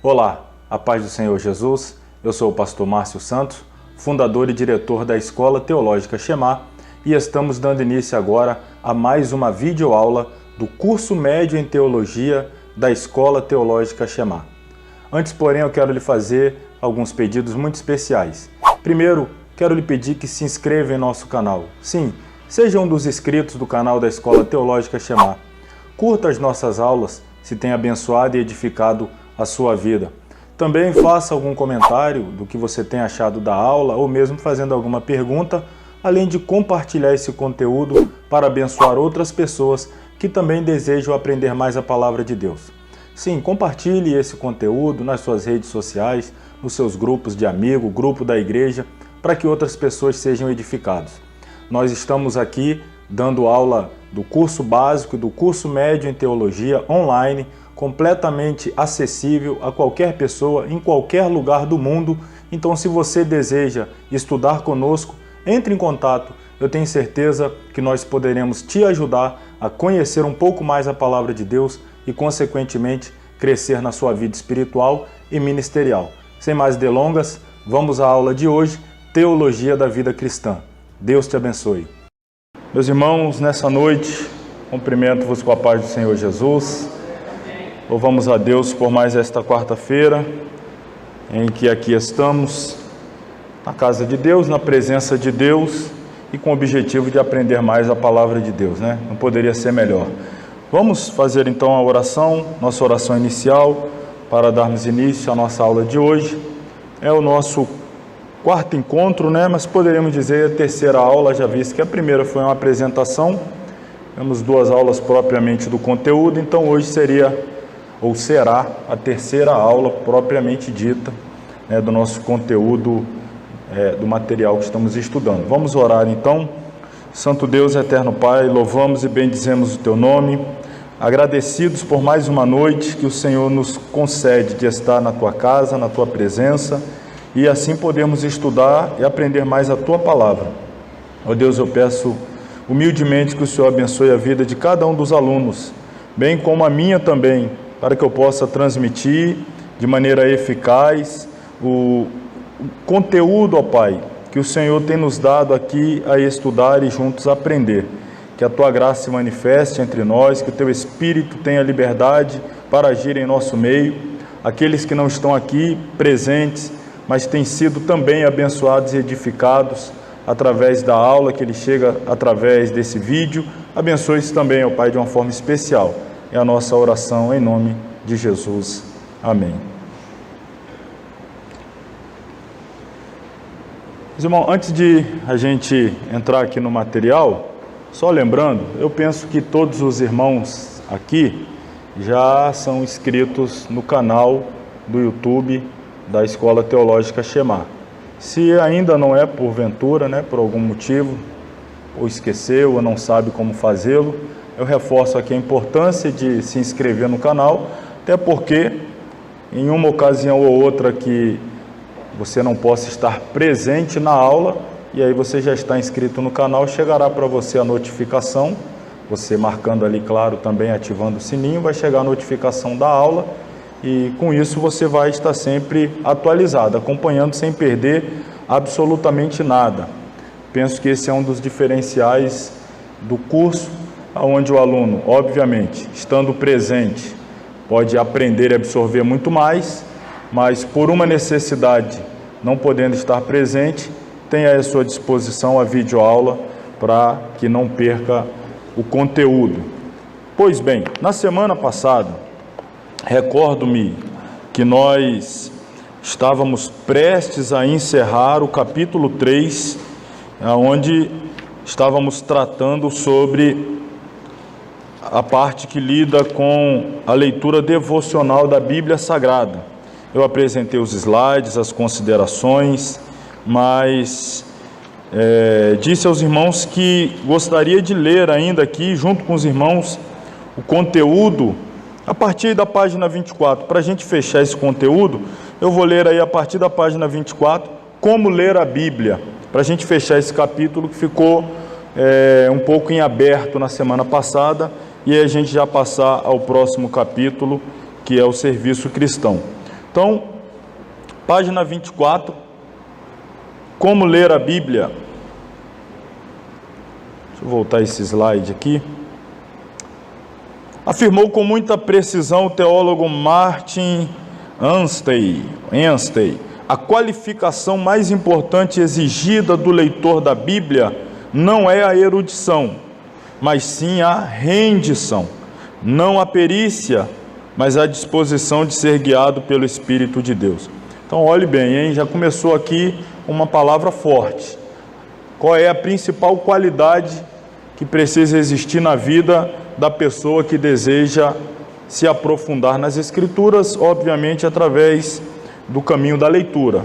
Olá, a paz do Senhor Jesus. Eu sou o pastor Márcio Santos, fundador e diretor da Escola Teológica Shema, e estamos dando início agora a mais uma videoaula do curso médio em Teologia da Escola Teológica Shema. Antes, porém, eu quero lhe fazer alguns pedidos muito especiais. Primeiro, quero lhe pedir que se inscreva em nosso canal. Sim, seja um dos inscritos do canal da Escola Teológica Shema. Curta as nossas aulas se tem abençoado e edificado a sua vida. Também faça algum comentário do que você tem achado da aula ou mesmo fazendo alguma pergunta, além de compartilhar esse conteúdo para abençoar outras pessoas que também desejam aprender mais a palavra de Deus. Sim, compartilhe esse conteúdo nas suas redes sociais, nos seus grupos de amigos, grupo da igreja, para que outras pessoas sejam edificadas. Nós estamos aqui dando aula do curso básico e do curso médio em teologia online, completamente acessível a qualquer pessoa, em qualquer lugar do mundo. Então, se você deseja estudar conosco, entre em contato. Eu tenho certeza que nós poderemos te ajudar a conhecer um pouco mais a palavra de Deus e, consequentemente, crescer na sua vida espiritual e ministerial. Sem mais delongas, vamos à aula de hoje, Teologia da Vida Cristã. Deus te abençoe. Meus irmãos, nessa noite, cumprimento-vos com a paz do Senhor Jesus. Louvamos a Deus por mais esta quarta-feira, em que aqui estamos, na casa de Deus, na presença de Deus, e com o objetivo de aprender mais a palavra de Deus, né? Não poderia ser melhor. Vamos fazer então a oração, nossa oração inicial, para darmos início à nossa aula de hoje. É o nosso quarto encontro, né? Mas poderíamos dizer a terceira aula, já visto que a primeira foi uma apresentação, temos duas aulas propriamente do conteúdo, então hoje seria, ou será, a terceira aula propriamente dita, né, do nosso conteúdo, do material que estamos estudando. Vamos orar então. Santo Deus, eterno Pai, louvamos e bendizemos o Teu nome, agradecidos por mais uma noite que o Senhor nos concede de estar na Tua casa, na Tua presença, e assim podemos estudar e aprender mais a Tua palavra. Ó Deus, eu peço humildemente que o Senhor abençoe a vida de cada um dos alunos, bem como a minha também, para que eu possa transmitir de maneira eficaz o conteúdo, ó Pai, que o Senhor tem nos dado aqui a estudar e juntos aprender. Que a Tua graça se manifeste entre nós, que o Teu Espírito tenha liberdade para agir em nosso meio. Aqueles que não estão aqui presentes, mas têm sido também abençoados e edificados através da aula que ele chega através desse vídeo, abençoe-se também, ó Pai, de uma forma especial. É a nossa oração em nome de Jesus. Amém. Irmão, antes de a gente entrar aqui no material, só lembrando, eu penso que todos os irmãos aqui já são inscritos no canal do YouTube da Escola Teológica Shema. Se ainda não é porventura, né, por algum motivo, ou esqueceu, ou não sabe como fazê-lo, eu reforço aqui a importância de se inscrever no canal, até porque em uma ocasião ou outra que você não possa estar presente na aula, e aí você já está inscrito no canal, chegará para você a notificação, você marcando ali, claro, também ativando o sininho, vai chegar a notificação da aula, e com isso você vai estar sempre atualizado, acompanhando sem perder absolutamente nada. Penso que esse é um dos diferenciais do curso, onde o aluno, obviamente, estando presente, pode aprender e absorver muito mais, mas por uma necessidade, não podendo estar presente, tem à sua disposição a videoaula para que não perca o conteúdo. Pois bem, na semana passada, recordo-me que nós estávamos prestes a encerrar o capítulo 3, onde estávamos tratando sobre a parte que lida com a leitura devocional da Bíblia Sagrada. Eu apresentei os slides, as considerações, mas disse aos irmãos que gostaria de ler ainda aqui, junto com os irmãos, o conteúdo a partir da página 24. Para a gente fechar esse conteúdo, eu vou ler aí a partir da página 24, como ler a Bíblia, para a gente fechar esse capítulo que ficou um pouco em aberto na semana passada, e aí a gente já passar ao próximo capítulo, que é o serviço cristão. Então, página 24, como ler a Bíblia. Deixa eu voltar esse slide aqui. Afirmou com muita precisão o teólogo Martin Anstey, a qualificação mais importante exigida do leitor da Bíblia não é a erudição, mas sim a rendição, não a perícia, mas a disposição de ser guiado pelo Espírito de Deus. Então, olhe bem, hein? Já começou aqui uma palavra forte. Qual é a principal qualidade que precisa existir na vida da pessoa que deseja se aprofundar nas Escrituras? Obviamente, através do caminho da leitura,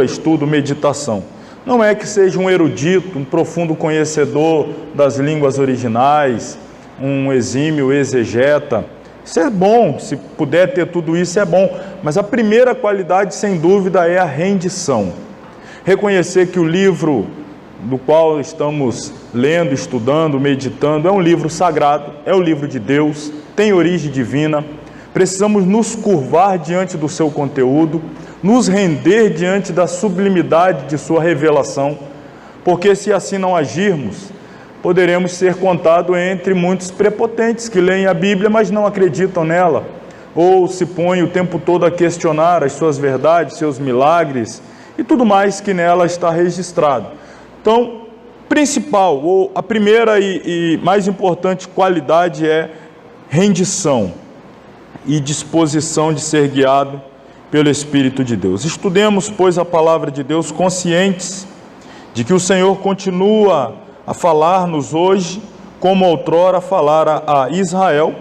estudo, meditação. Não é que seja um erudito, um profundo conhecedor das línguas originais, um exímio exegeta. Isso é bom, se puder ter tudo isso é bom, mas a primeira qualidade, sem dúvida, é a rendição. Reconhecer que o livro do qual estamos lendo, estudando, meditando, é um livro sagrado, é o livro de Deus, tem origem divina. Precisamos nos curvar diante do seu conteúdo, nos render diante da sublimidade de sua revelação, porque se assim não agirmos, poderemos ser contados entre muitos prepotentes que leem a Bíblia, mas não acreditam nela, ou se põem o tempo todo a questionar as suas verdades, seus milagres e tudo mais que nela está registrado. Então, principal, ou a primeira e mais importante qualidade é rendição e disposição de ser guiado pelo Espírito de Deus. Estudemos, pois, a palavra de Deus, conscientes de que o Senhor continua a falar-nos hoje, como outrora falara a Israel,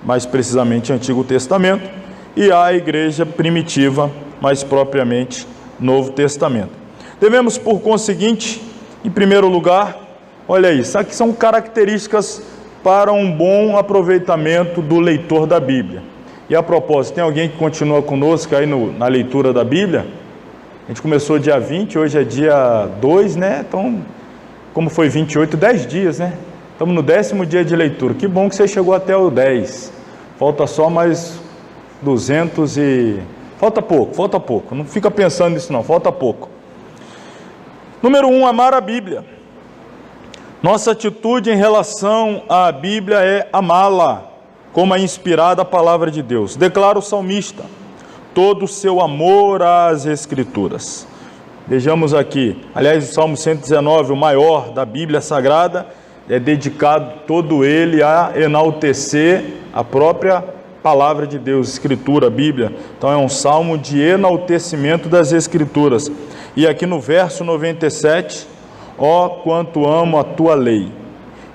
mais precisamente Antigo Testamento, e à igreja primitiva, mais propriamente Novo Testamento. Devemos, por conseguinte, em primeiro lugar, olha aí, isso aqui são características para um bom aproveitamento do leitor da Bíblia. E a propósito, tem alguém que continua conosco aí na leitura da Bíblia? A gente começou dia 20, hoje é dia 2, né? Então, como foi 28, 10 dias, né? Estamos no 10º dia de leitura. Que bom que você chegou até o 10. Falta só mais 200 e... Falta pouco. Não fica pensando nisso não, falta pouco. Número 1, amar a Bíblia. Nossa atitude em relação à Bíblia é amá-la, como a inspirada palavra de Deus. Declara o salmista todo o seu amor às Escrituras. Vejamos aqui, aliás, o Salmo 119, o maior da Bíblia Sagrada, é dedicado todo ele a enaltecer a própria palavra de Deus, Escritura, Bíblia. Então é um salmo de enaltecimento das Escrituras. E aqui no verso 97, ó quanto amo a tua lei,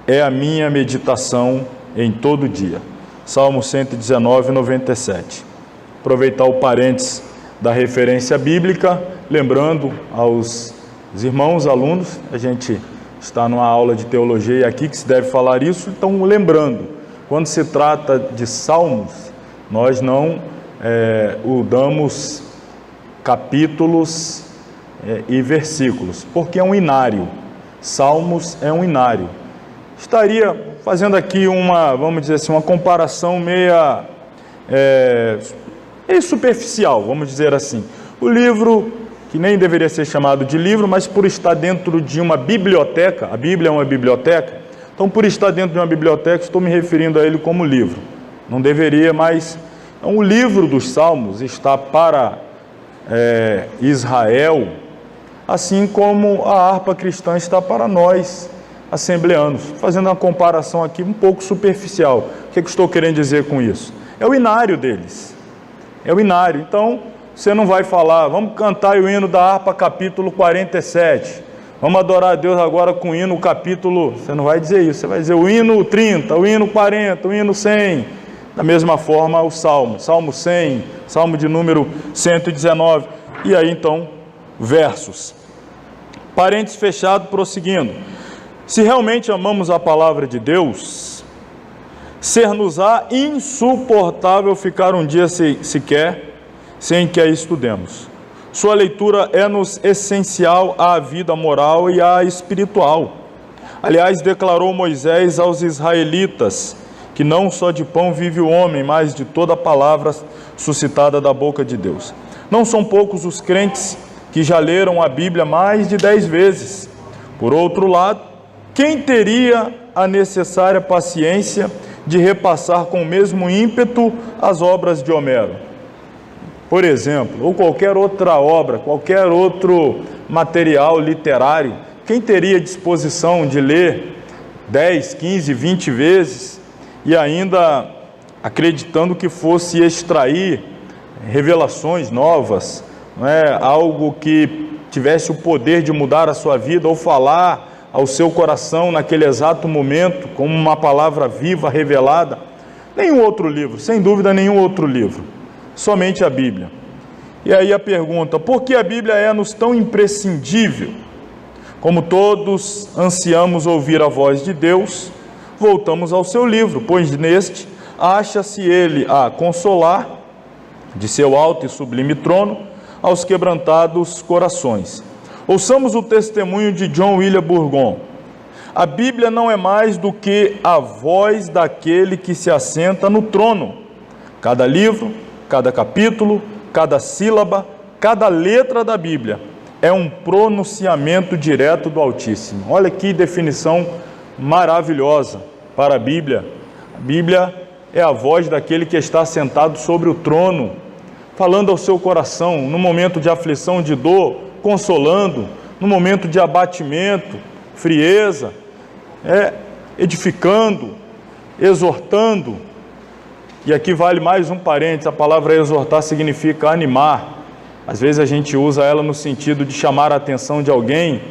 é a minha meditação em todo dia. Salmo 119, 97. Aproveitar o parênteses da referência bíblica, lembrando aos irmãos, alunos, a gente está numa aula de teologia aqui que se deve falar isso, então lembrando, quando se trata de salmos, nós não damos capítulos e versículos, porque é um inário. Salmos é um inário. Estaria fazendo aqui vamos dizer assim, uma comparação meio superficial, vamos dizer assim. O livro, que nem deveria ser chamado de livro, mas por estar dentro de uma biblioteca, a Bíblia é uma biblioteca, então por estar dentro de uma biblioteca, estou me referindo a ele como livro. Não deveria, mas então, o livro dos Salmos está para Israel, assim como a harpa cristã está para nós, assembleanos. Fazendo uma comparação aqui um pouco superficial. O que estou querendo dizer com isso? É o inário deles. É o inário. Então, você não vai falar, vamos cantar o hino da harpa capítulo 47. Vamos adorar a Deus agora com o hino capítulo... Você não vai dizer isso. Você vai dizer o hino 30, o hino 40, o hino 100. Da mesma forma, o Salmo. Salmo 100, Salmo de número 119. E aí, então, versos. Parênteses fechado, prosseguindo. Se realmente amamos a palavra de Deus, ser-nos-á insuportável ficar um dia sequer sem que a estudemos. Sua leitura é-nos essencial à vida moral e à espiritual. Aliás, declarou Moisés aos israelitas que não só de pão vive o homem, mas de toda palavra suscitada da boca de Deus. Não são poucos os crentes que já leram a Bíblia mais de 10 vezes. Por outro lado, quem teria a necessária paciência de repassar com o mesmo ímpeto as obras de Homero, por exemplo, ou qualquer outra obra, qualquer outro material literário? Quem teria disposição de ler 10, 15, 20 vezes e ainda acreditando que fosse extrair revelações novas, não é? Algo que tivesse o poder de mudar a sua vida ou falar ao seu coração naquele exato momento, como uma palavra viva, revelada? Nenhum outro livro, sem dúvida nenhum outro livro, somente a Bíblia. E aí a pergunta: por que a Bíblia é-nos tão imprescindível? Como todos ansiamos ouvir a voz de Deus, voltamos ao seu livro, pois neste acha-se ele a consolar, de seu alto e sublime trono, aos quebrantados corações. Ouçamos o testemunho de John William Burgon. A Bíblia não é mais do que a voz daquele que se assenta no trono. Cada livro, cada capítulo, cada sílaba, cada letra da Bíblia é um pronunciamento direto do Altíssimo. Olha que definição maravilhosa para a Bíblia. A Bíblia é a voz daquele que está sentado sobre o trono, falando ao seu coração no momento de aflição, de dor, consolando, no momento de abatimento, frieza, edificando, exortando. E aqui vale mais um parênteses: a palavra exortar significa animar. Às vezes a gente usa ela no sentido de chamar a atenção de alguém,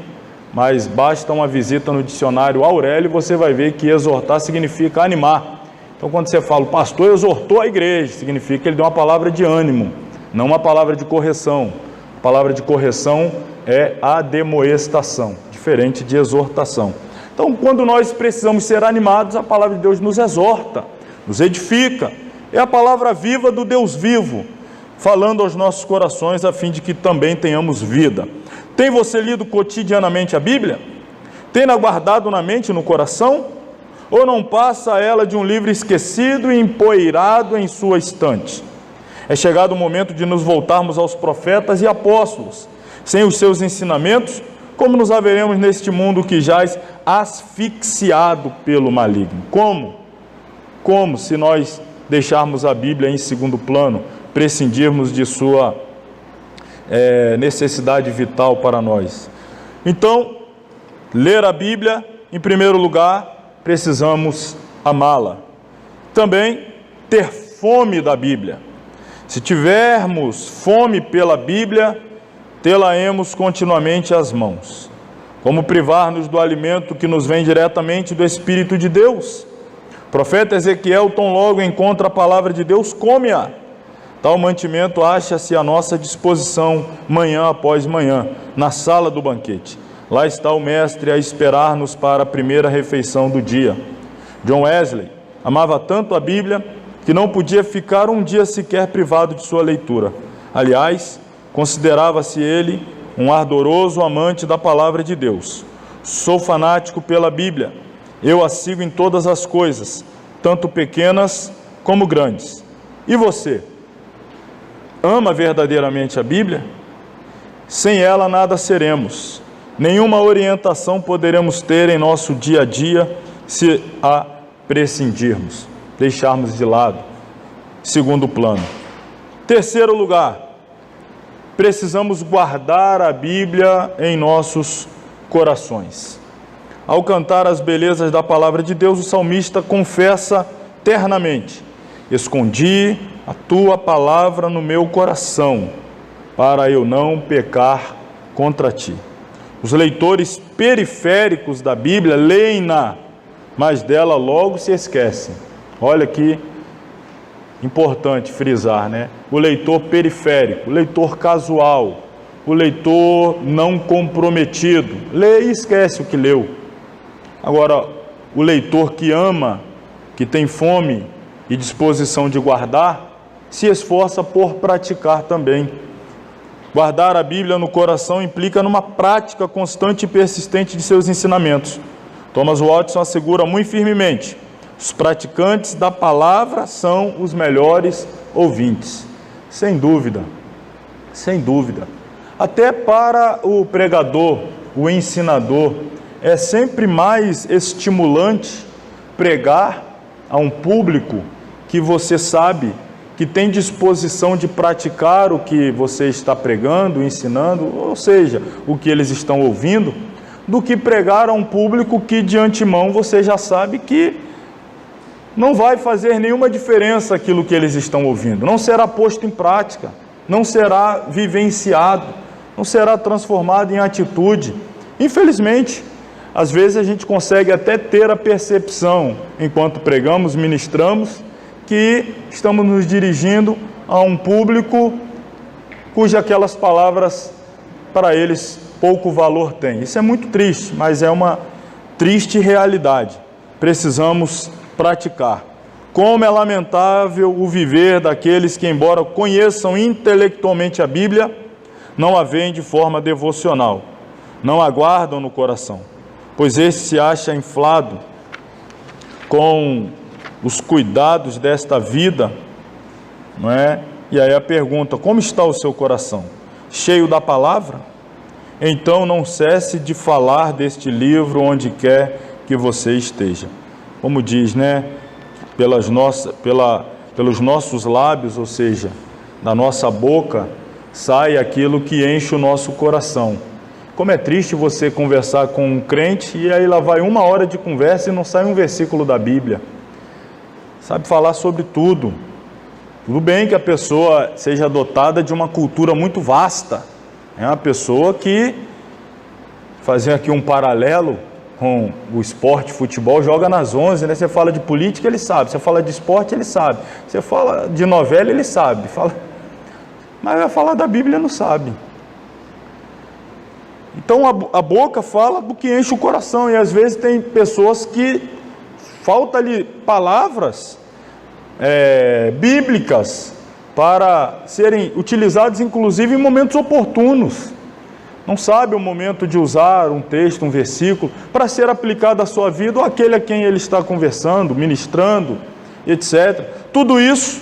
mas basta uma visita no dicionário Aurélio e você vai ver que exortar significa animar. Então, quando você fala, o pastor exortou a igreja, significa que ele deu uma palavra de ânimo, não uma palavra de correção. A palavra de correção é admoestação, diferente de exortação. Então, quando nós precisamos ser animados, a palavra de Deus nos exorta, nos edifica. É a palavra viva do Deus vivo, falando aos nossos corações, a fim de que também tenhamos vida. Tem você lido cotidianamente a Bíblia? Tem-na guardado na mente e no coração? Ou não passa ela de um livro esquecido e empoeirado em sua estante? É chegado o momento de nos voltarmos aos profetas e apóstolos. Sem os seus ensinamentos, como nos haveremos neste mundo que jaz asfixiado pelo maligno? Como se nós deixarmos a Bíblia em segundo plano, prescindirmos de sua necessidade vital para nós? Então, ler a Bíblia, em primeiro lugar, precisamos amá-la. Também ter fome da Bíblia. Se tivermos fome pela Bíblia, tê-la-emos continuamente às mãos. Como privar-nos do alimento que nos vem diretamente do Espírito de Deus? O profeta Ezequiel, tão logo encontra a palavra de Deus, come-a. Tal mantimento acha-se à nossa disposição manhã após manhã, na sala do banquete. Lá está o mestre a esperar-nos para a primeira refeição do dia. John Wesley amava tanto a Bíblia que não podia ficar um dia sequer privado de sua leitura. Aliás, considerava-se ele um ardoroso amante da palavra de Deus. Sou fanático pela Bíblia. Eu a sigo em todas as coisas, tanto pequenas como grandes. E você? Ama verdadeiramente a Bíblia? Sem ela nada seremos. Nenhuma orientação poderemos ter em nosso dia a dia se a prescindirmos, deixarmos de lado. Segundo plano. Terceiro lugar, precisamos guardar a Bíblia em nossos corações. Ao cantar as belezas da palavra de Deus, o salmista confessa ternamente: escondi a tua palavra no meu coração, para eu não pecar contra ti. Os leitores periféricos da Bíblia leem-na, mas dela logo se esquecem. Olha que importante frisar, né? O leitor periférico, o leitor casual, o leitor não comprometido, lê e esquece o que leu. Agora, o leitor que ama, que tem fome e disposição de guardar, se esforça por praticar também. Guardar a Bíblia no coração implica numa prática constante e persistente de seus ensinamentos. Thomas Watson assegura muito firmemente: Os praticantes da palavra são os melhores ouvintes. Sem dúvida, sem dúvida. Até para o pregador, o ensinador, é sempre mais estimulante pregar a um público que você sabe que tem disposição de praticar o que você está pregando, ensinando, ou seja, o que eles estão ouvindo, do que pregar a um público que de antemão você já sabe que não vai fazer nenhuma diferença aquilo que eles estão ouvindo, não será posto em prática, não será vivenciado, não será transformado em atitude. Infelizmente, às vezes a gente consegue até ter a percepção, enquanto pregamos, ministramos, que estamos nos dirigindo a um público cujas aquelas palavras para eles pouco valor têm. Isso é muito triste, mas é uma triste realidade. Precisamos praticar. Como é lamentável o viver daqueles que, embora conheçam intelectualmente a Bíblia, não a veem de forma devocional, não a guardam no coração, pois esse se acha inflado com os cuidados desta vida, não é? E aí a pergunta: como está o seu coração? Cheio da palavra? Então não cesse de falar deste livro onde quer que você esteja. Como diz, né? Pelos nossos lábios, ou seja, da nossa boca, sai aquilo que enche o nosso coração. Como é triste você conversar com um crente e aí lá vai 1 hora de conversa e não sai um versículo da Bíblia. Sabe falar sobre tudo. Tudo bem que a pessoa seja dotada de uma cultura muito vasta. É uma pessoa que, fazendo aqui um paralelo com o esporte, futebol, joga nas 11, né? Você fala de política, ele sabe. Você fala de esporte, ele sabe. Você fala de novela, ele sabe. Mas vai falar da Bíblia, não sabe. Então a boca fala do que enche o coração. E às vezes tem pessoas que falta-lhe palavras bíblicas para serem utilizadas, inclusive, em momentos oportunos. Não sabe o momento de usar um texto, um versículo, para ser aplicado à sua vida ou àquele a quem ele está conversando, ministrando, etc. Tudo isso,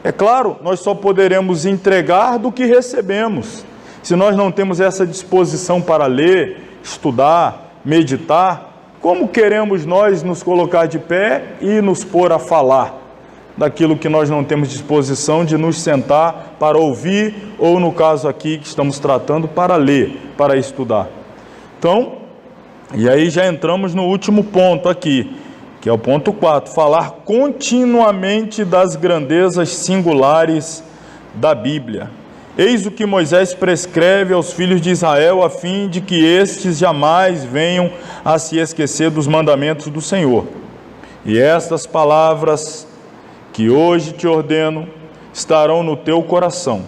é claro, nós só poderemos entregar do que recebemos. Se nós não temos essa disposição para ler, estudar, meditar, como queremos nós nos colocar de pé e nos pôr a falar daquilo que nós não temos disposição de nos sentar para ouvir, ou no caso aqui que estamos tratando, para ler, para estudar? Então, e aí já entramos no último ponto aqui, que é o ponto 4, falar continuamente das grandezas singulares da Bíblia. Eis o que Moisés prescreve aos filhos de Israel, a fim de que estes jamais venham a se esquecer dos mandamentos do Senhor. E estas palavras que hoje te ordeno estarão no teu coração,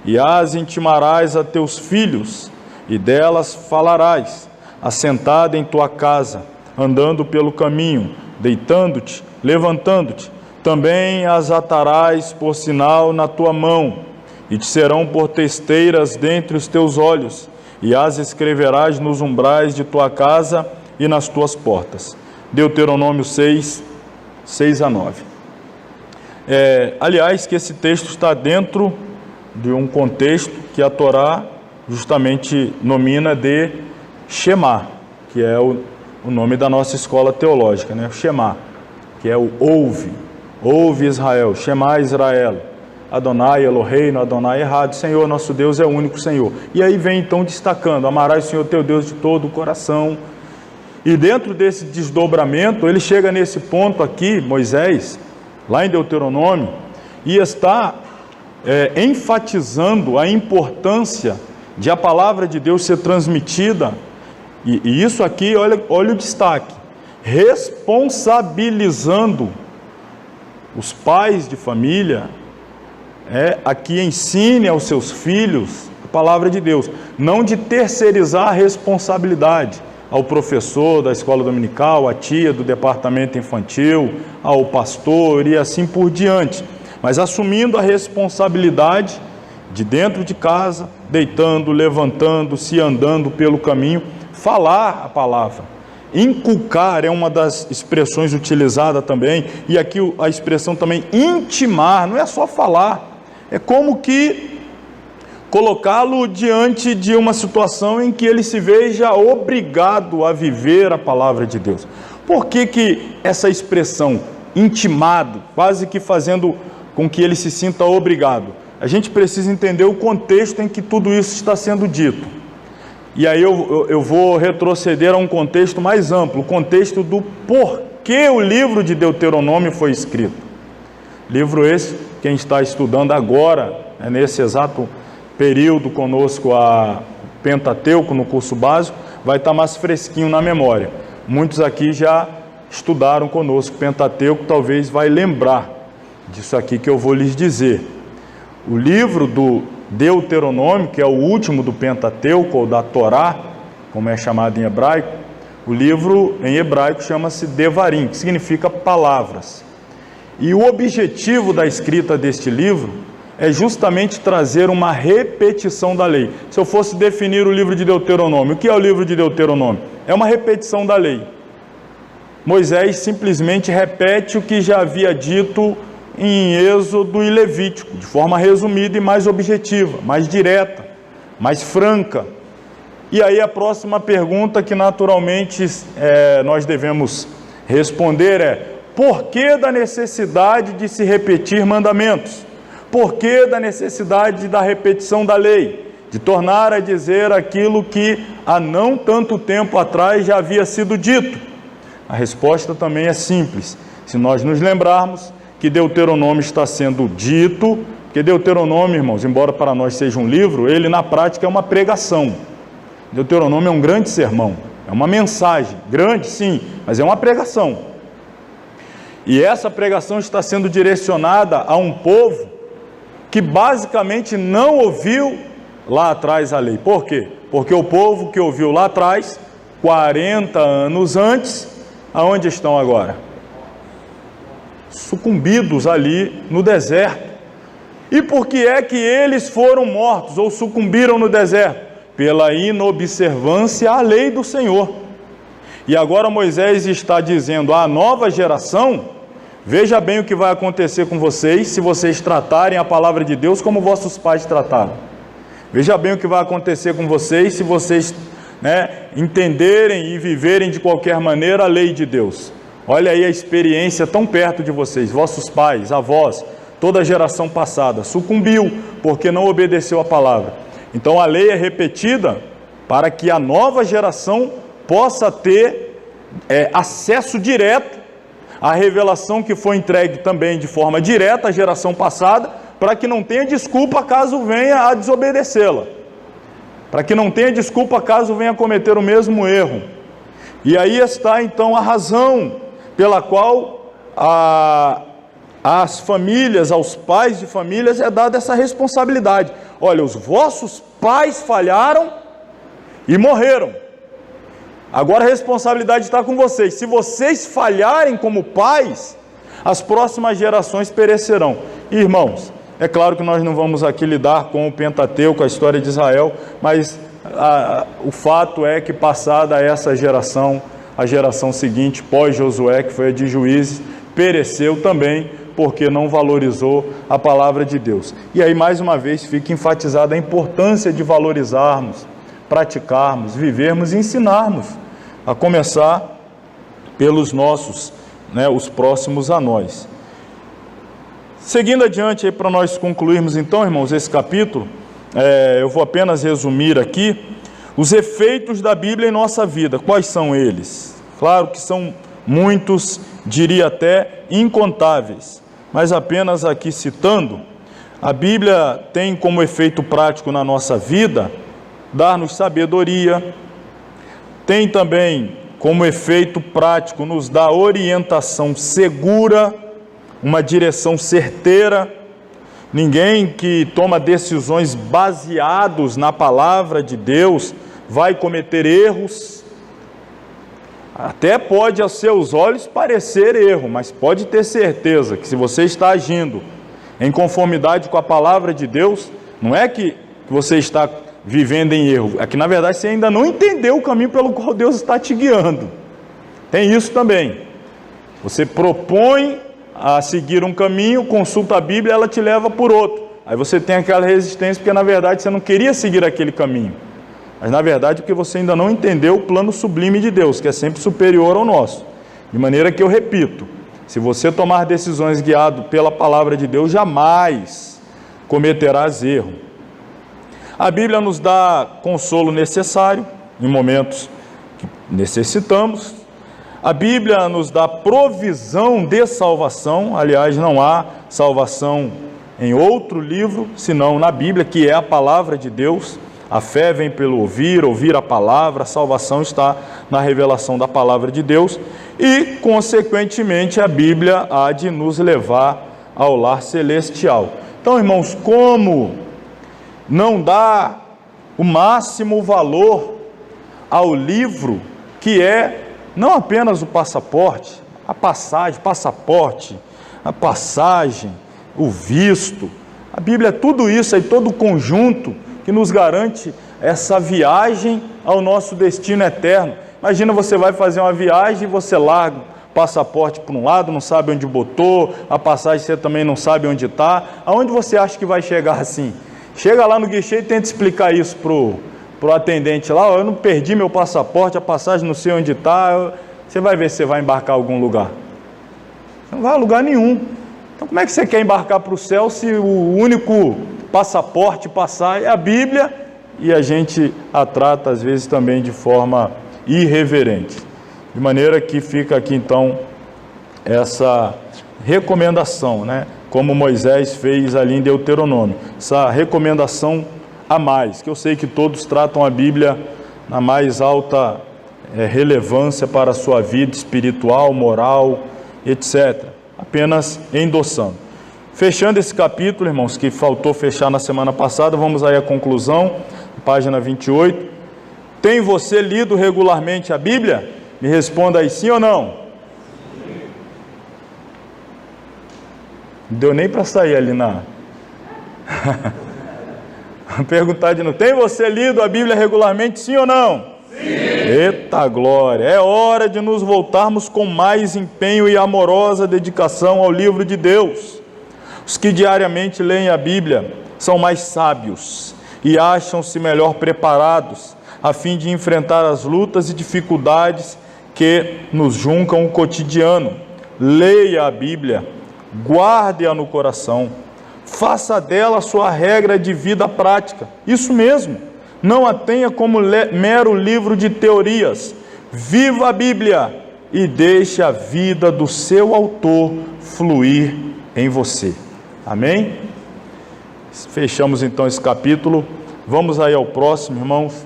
e as intimarás a teus filhos, e delas falarás, assentado em tua casa, andando pelo caminho, deitando-te, levantando-te. Também as atarás por sinal na tua mão, e te serão por testeiras dentre os teus olhos, e as escreverás nos umbrais de tua casa e nas tuas portas. Deuteronômio 6, 6-9. Aliás, que esse texto está dentro de um contexto que a Torá justamente nomina de Shema, que é o nome da nossa escola teológica, né? Shema, que é o ouve Israel, Shema Israel, Adonai Eloheinu, Adonai errado, Senhor nosso Deus é o único Senhor. E aí vem então destacando: amarás o Senhor teu Deus de todo o coração. E dentro desse desdobramento, ele chega nesse ponto aqui, Moisés, lá em Deuteronômio, e está enfatizando a importância de a palavra de Deus ser transmitida, e isso aqui, olha o destaque, responsabilizando os pais de família, a que ensine aos seus filhos a palavra de Deus, não de terceirizar a responsabilidade ao professor da escola dominical, à tia do departamento infantil, ao pastor e assim por diante, mas assumindo a responsabilidade de dentro de casa, deitando, levantando-se, andando pelo caminho, falar a palavra. Inculcar é uma das expressões utilizadas também, e aqui a expressão também intimar, não é só falar, é como que colocá-lo diante de uma situação em que ele se veja obrigado a viver a palavra de Deus. Por que essa expressão, intimado, quase que fazendo com que ele se sinta obrigado? A gente precisa entender o contexto em que tudo isso está sendo dito. E aí eu vou retroceder a um contexto mais amplo, o contexto do porquê o livro de Deuteronômio foi escrito. Livro esse, quem está estudando agora, nesse exato período conosco a Pentateuco no curso básico, vai estar mais fresquinho na memória. Muitos aqui já estudaram conosco Pentateuco, talvez vai lembrar disso aqui que eu vou lhes dizer. O livro do Deuteronômio, que é o último do Pentateuco, ou da Torá, como é chamado em hebraico, o livro em hebraico chama-se Devarim, que significa palavras. E o objetivo da escrita deste livro é justamente trazer uma repetição da lei. Se eu fosse definir o livro de Deuteronômio, o que é o livro de Deuteronômio? É uma repetição da lei. Moisés simplesmente repete o que já havia dito em Êxodo e Levítico, de forma resumida e mais objetiva, mais direta, mais franca. E aí a próxima pergunta que naturalmente nós devemos responder é: por que da necessidade de se repetir mandamentos? Por que da necessidade da repetição da lei? De tornar a dizer aquilo que há não tanto tempo atrás já havia sido dito? A resposta também é simples. Se nós nos lembrarmos que Deuteronômio está sendo dito, porque Deuteronômio, irmãos, embora para nós seja um livro, ele na prática é uma pregação. Deuteronômio é um grande sermão, é uma mensagem, grande sim, mas é uma pregação. E essa pregação está sendo direcionada a um povo que basicamente não ouviu lá atrás a lei. Por quê? Porque o povo que ouviu lá atrás, 40 anos antes, aonde estão agora? Sucumbidos ali no deserto. E por que é que eles foram mortos ou sucumbiram no deserto? Pela inobservância à lei do Senhor. E agora Moisés está dizendo à nova geração: veja bem o que vai acontecer com vocês se vocês tratarem a palavra de Deus como vossos pais trataram. Veja bem o que vai acontecer com vocês se vocês entenderem e viverem de qualquer maneira a lei de Deus. Olha aí a experiência tão perto de vocês, vossos pais, avós, toda a geração passada sucumbiu porque não obedeceu a palavra. Então a lei é repetida para que a nova geração possa ter acesso direto à revelação que foi entregue também de forma direta à geração passada, para que não tenha desculpa caso venha a desobedecê-la, para que não tenha desculpa caso venha a cometer o mesmo erro. E aí está então a razão pela qual às famílias, aos pais de famílias é dada essa responsabilidade. Olha, os vossos pais falharam e morreram. Agora a responsabilidade está com vocês. Se vocês falharem como pais, as próximas gerações perecerão. Irmãos, é claro que nós não vamos aqui lidar com o Pentateuco, a história de Israel, mas o fato é que passada essa geração, a geração seguinte, pós-Josué, que foi a de Juízes, pereceu também, porque não valorizou a palavra de Deus. E aí, mais uma vez, fica enfatizada a importância de valorizarmos, praticarmos, vivermos e ensinarmos, a começar pelos nossos, os próximos a nós. Seguindo adiante, aí para nós concluirmos então, irmãos, esse capítulo, eu vou apenas resumir aqui os efeitos da Bíblia em nossa vida. Quais são eles? Claro que são muitos, diria até incontáveis, mas apenas aqui citando, a Bíblia tem como efeito prático na nossa vida dar-nos sabedoria, tem também como efeito prático nos dar orientação segura, uma direção certeira. Ninguém que toma decisões baseados na palavra de Deus vai cometer erros. Até pode aos seus olhos parecer erro, mas pode ter certeza que se você está agindo em conformidade com a palavra de Deus, não é que você está vivendo em erro, é que na verdade você ainda não entendeu o caminho pelo qual Deus está te guiando. Tem isso também. Você propõe a seguir um caminho, consulta a Bíblia, ela te leva por outro. Aí você tem aquela resistência porque na verdade você não queria seguir aquele caminho. Mas na verdade porque você ainda não entendeu o plano sublime de Deus, que é sempre superior ao nosso. De maneira que eu repito, se você tomar decisões guiado pela palavra de Deus, jamais cometerás erro. A Bíblia nos dá consolo necessário em momentos que necessitamos. A Bíblia nos dá provisão de salvação. Aliás, não há salvação em outro livro, senão na Bíblia, que é a palavra de Deus. A fé vem pelo ouvir, ouvir a palavra. A salvação está na revelação da palavra de Deus. E, consequentemente, a Bíblia há de nos levar ao lar celestial. Então, irmãos, como não dá o máximo valor ao livro, que é não apenas o passaporte, a passagem, o visto. A Bíblia é tudo isso aí, todo o conjunto que nos garante essa viagem ao nosso destino eterno. Imagina, você vai fazer uma viagem e você larga o passaporte por um lado, não sabe onde botou, a passagem você também não sabe onde está. Aonde você acha que vai chegar assim? Chega lá no guichê e tenta explicar isso pro atendente lá: eu não perdi meu passaporte, a passagem não sei onde está. Você vai ver se você vai embarcar em algum lugar. Você não vai a lugar nenhum. Então como é que você quer embarcar para o céu se o único passaporte passar é a Bíblia e a gente a trata às vezes também de forma irreverente? De maneira que fica aqui então essa recomendação, né? Como Moisés fez ali em Deuteronômio, essa recomendação a mais, que eu sei que todos tratam a Bíblia na mais alta relevância para a sua vida espiritual, moral, etc. Apenas endossando. Fechando esse capítulo, irmãos, que faltou fechar na semana passada, vamos aí à conclusão, página 28. Tem você lido regularmente a Bíblia? Me responda aí, sim ou não? Não deu nem para sair ali na... Perguntar de novo. Tem você lido a Bíblia regularmente, sim ou não? Sim! Eita glória! É hora de nos voltarmos com mais empenho e amorosa dedicação ao livro de Deus. Os que diariamente leem a Bíblia são mais sábios e acham-se melhor preparados a fim de enfrentar as lutas e dificuldades que nos juncam o cotidiano. Leia a Bíblia, guarde-a no coração, faça dela sua regra de vida prática. Isso mesmo, não a tenha como mero livro de teorias. Viva a Bíblia e deixe a vida do seu autor fluir em você. Amém? Fechamos então esse capítulo. Vamos aí ao próximo, irmãos.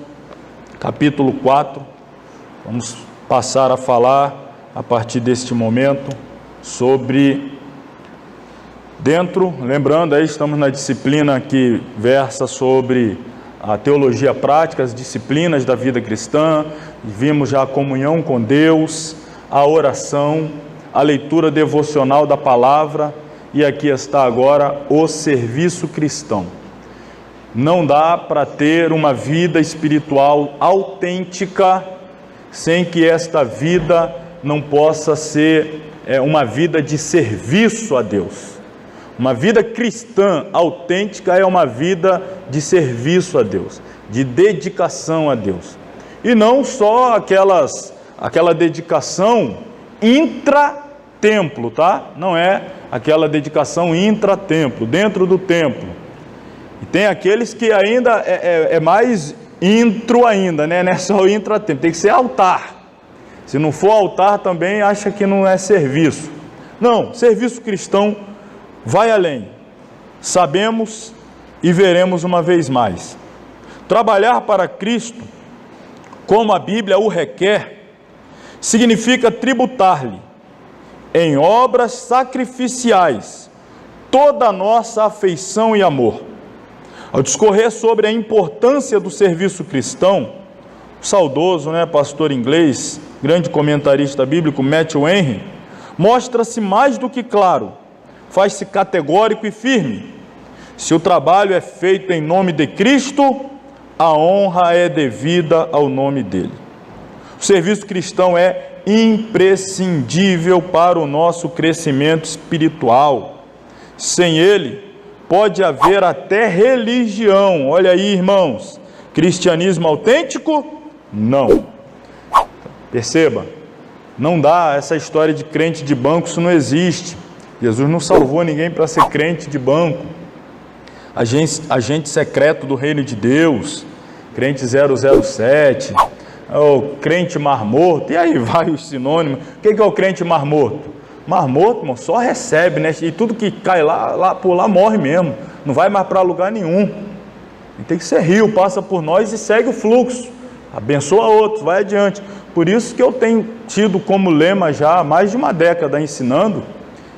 Capítulo 4. Vamos passar a falar, a partir deste momento, sobre... lembrando aí, estamos na disciplina que versa sobre a teologia prática, as disciplinas da vida cristã. Vimos já a comunhão com Deus, a oração, a leitura devocional da palavra, e aqui está agora o serviço cristão. Não dá para ter uma vida espiritual autêntica sem que esta vida não possa ser uma vida de serviço a Deus. Uma vida cristã autêntica é uma vida de serviço a Deus, de dedicação a Deus. E não só aquela dedicação intra-templo, tá? Não é aquela dedicação intra-templo, dentro do templo. E tem aqueles que ainda é mais intro ainda, né? Não é só intra-templo, tem que ser altar. Se não for altar também acha que não é serviço. Não, serviço cristão vai além. Sabemos e veremos uma vez mais. Trabalhar para Cristo, como a Bíblia o requer, significa tributar-lhe, em obras sacrificiais, toda a nossa afeição e amor. Ao discorrer sobre a importância do serviço cristão, o saudoso, pastor inglês, grande comentarista bíblico, Matthew Henry, mostra-se mais do que claro, faz-se categórico e firme. Se o trabalho é feito em nome de Cristo, a honra é devida ao nome dele. O serviço cristão é imprescindível para o nosso crescimento espiritual. Sem ele, pode haver até religião. Olha aí, irmãos. Cristianismo autêntico? Não. Perceba, não dá essa história de crente de banco, isso não existe. Jesus não salvou ninguém para ser crente de banco. Agente secreto do reino de Deus, crente 007, o crente mar morto, e aí vai os sinônimos. O que é o crente mar morto? Mar morto, irmão, só recebe, né? E tudo que cai lá por lá morre mesmo, não vai mais para lugar nenhum. Ele tem que ser rio, passa por nós e segue o fluxo, abençoa outros, vai adiante. Por isso que eu tenho tido como lema já há mais de uma década ensinando,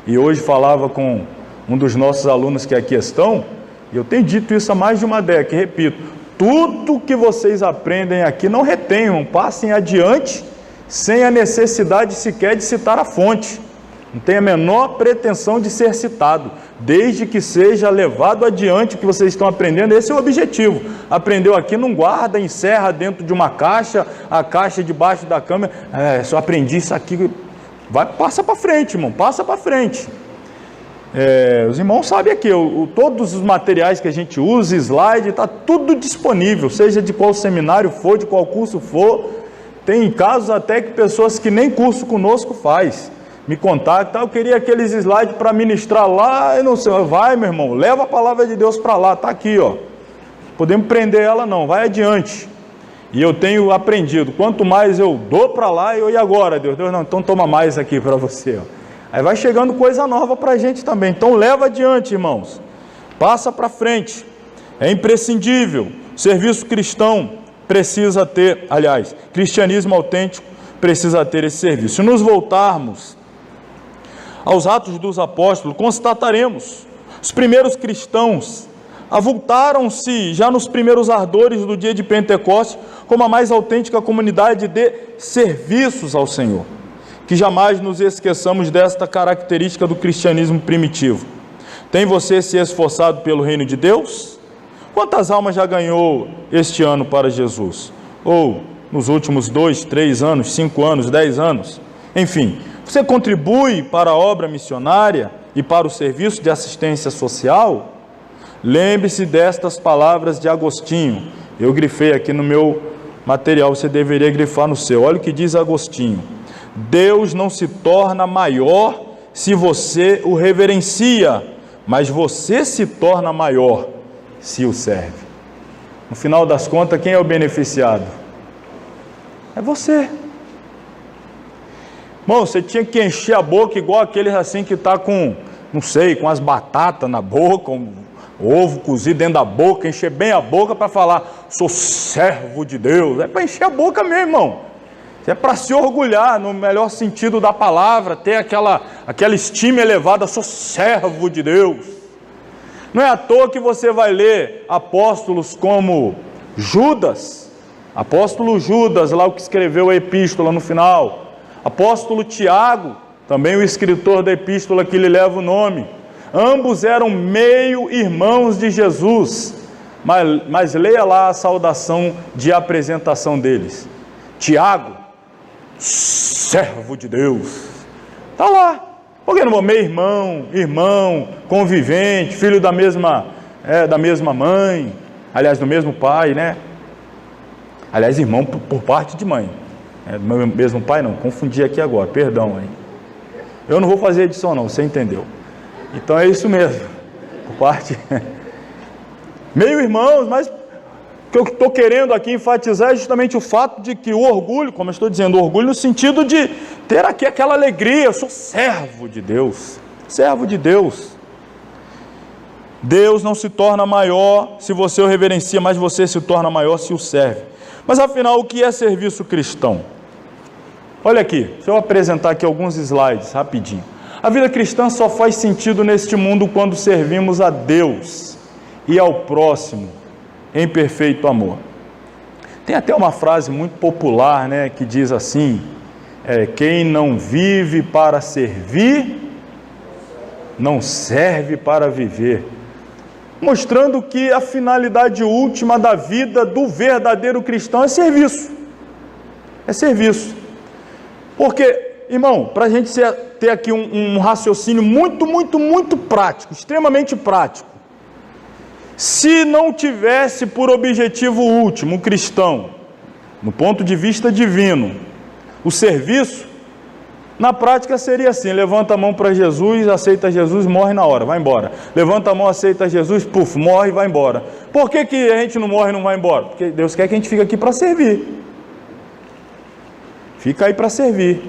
e hoje falava com um dos nossos alunos que aqui estão, e eu tenho dito isso há mais de uma década, e repito, tudo que vocês aprendem aqui não retenham, passem adiante, sem a necessidade sequer de citar a fonte. Não tem a menor pretensão de ser citado, desde que seja levado adiante o que vocês estão aprendendo. Esse é o objetivo. Aprendeu aqui, não guarda, encerra dentro de uma caixa, a caixa debaixo da cama. Só aprendi isso aqui. Passa para frente, irmão, passa para frente. Os irmãos sabem aqui, todos os materiais que a gente usa, slide, está tudo disponível, seja de qual seminário for, de qual curso for. Tem casos até que pessoas que nem curso conosco faz. Me contactam, eu queria aqueles slides para ministrar lá, eu não sei, vai meu irmão, leva a palavra de Deus para lá, está aqui, ó. Podemos prender ela não, vai adiante. E eu tenho aprendido, quanto mais eu dou para lá, e agora, Deus, não, então toma mais aqui para você, ó. Aí vai chegando coisa nova para a gente também, então leva adiante, irmãos, passa para frente, é imprescindível, serviço cristão precisa ter, aliás, cristianismo autêntico precisa ter esse serviço. Se nos voltarmos aos Atos dos Apóstolos, constataremos, os primeiros cristãos avultaram-se já nos primeiros ardores do dia de Pentecostes como a mais autêntica comunidade de serviços ao Senhor. Que jamais nos esqueçamos desta característica do cristianismo primitivo. Tem você se esforçado pelo reino de Deus? Quantas almas já ganhou este ano para Jesus? Ou nos últimos 2, 3 anos, 5 anos, 10 anos? Enfim, você contribui para a obra missionária e para o serviço de assistência social? Lembre-se destas palavras de Agostinho. Eu grifei aqui no meu material, você deveria grifar no seu. Olha o que diz Agostinho. Deus não se torna maior se você o reverencia, mas você se torna maior se o serve. No final das contas, quem é o beneficiado? É você. Irmão, você tinha que encher a boca igual aqueles assim que está com, não sei, com as batatas na boca, um ovo cozido dentro da boca, encher bem a boca para falar, sou servo de Deus. É para encher a boca mesmo, irmão. É para se orgulhar, no melhor sentido da palavra, ter aquela estima elevada, sou servo de Deus. Não é à toa que você vai ler apóstolos como Judas, apóstolo Judas, lá o que escreveu a epístola no final, apóstolo Tiago, também o escritor da epístola que lhe leva o nome. Ambos eram meio-irmãos de Jesus, mas leia lá a saudação de apresentação deles. Tiago, servo de Deus, está lá. Por que não vou? Irmão, convivente, filho da mesma mãe, aliás, do mesmo pai, né? Aliás, irmão por parte de mãe. Do mesmo pai não, confundi aqui agora, perdão aí. Eu não vou fazer edição não, você entendeu. Então é isso mesmo, por parte... Meio irmãos, mas o que eu estou querendo aqui enfatizar é justamente o fato de que o orgulho, como eu estou dizendo, o orgulho no sentido de ter aqui aquela alegria, eu sou servo de Deus, servo de Deus. Deus não se torna maior se você o reverencia, mas você se torna maior se o serve. Mas afinal, o que é serviço cristão? Olha aqui, deixa eu apresentar aqui alguns slides, rapidinho. A vida cristã só faz sentido neste mundo quando servimos a Deus e ao próximo em perfeito amor. Tem até uma frase muito popular, né, que diz assim, quem não vive para servir, não serve para viver. Mostrando que a finalidade última da vida do verdadeiro cristão é serviço. É serviço. Porque, irmão, para a gente ter aqui um raciocínio muito prático, extremamente prático, se não tivesse por objetivo último o cristão, no ponto de vista divino, o serviço, na prática seria assim: levanta a mão para Jesus, aceita Jesus, morre na hora, vai embora. Levanta a mão, aceita Jesus, puf, morre e vai embora. Por que a gente não morre e não vai embora? Porque Deus quer que a gente fique aqui para servir. Fica aí para servir.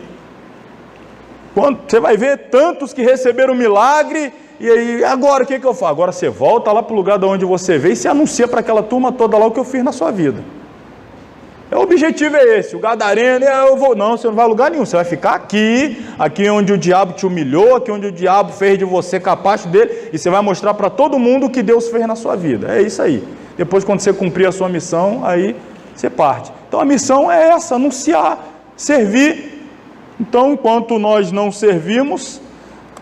Quando você vai ver tantos que receberam o milagre, e aí, agora o que eu faço? Agora você volta lá para o lugar de onde você veio e você anuncia para aquela turma toda lá o que eu fiz na sua vida. O objetivo é esse: o gadareno, não, você não vai a lugar nenhum, você vai ficar aqui onde o diabo te humilhou, aqui onde o diabo fez de você capacho dele, e você vai mostrar para todo mundo o que Deus fez na sua vida. É isso aí. Depois, quando você cumprir a sua missão, aí você parte. Então a missão é essa: anunciar, servir. Então, enquanto nós não servimos,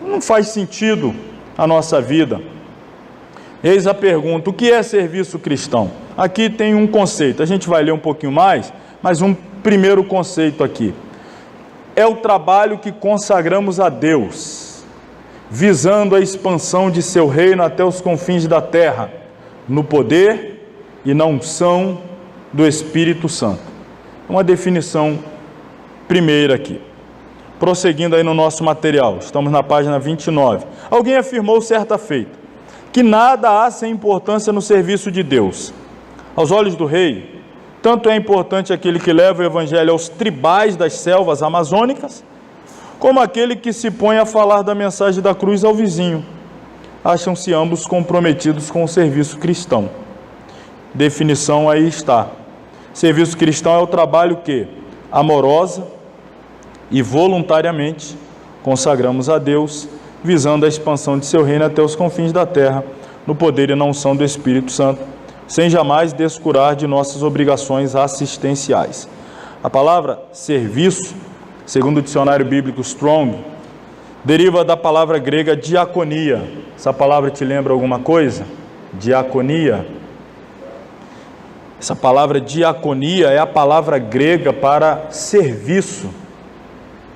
não faz sentido a nossa vida. Eis a pergunta: o que é serviço cristão? Aqui tem um conceito, a gente vai ler um pouquinho mais, mas um primeiro conceito aqui. É o trabalho que consagramos a Deus, visando a expansão de seu reino até os confins da terra, no poder e na unção do Espírito Santo. Uma definição primeira aqui. Prosseguindo aí no nosso material, estamos na página 29. Alguém afirmou certa feita que nada há sem importância no serviço de Deus. Aos olhos do rei, tanto é importante aquele que leva o evangelho aos tribais das selvas amazônicas, como aquele que se põe a falar da mensagem da cruz ao vizinho. Acham-se ambos comprometidos com o serviço cristão. Definição aí está. Serviço cristão é o trabalho que, amorosa e voluntariamente, consagramos a Deus, visando a expansão de seu reino até os confins da terra, no poder e na unção do Espírito Santo, sem jamais descurar de nossas obrigações assistenciais. A palavra serviço, segundo o dicionário bíblico Strong, deriva da palavra grega diaconia. Essa palavra te lembra alguma coisa? Diaconia. Essa palavra diaconia é a palavra grega para serviço.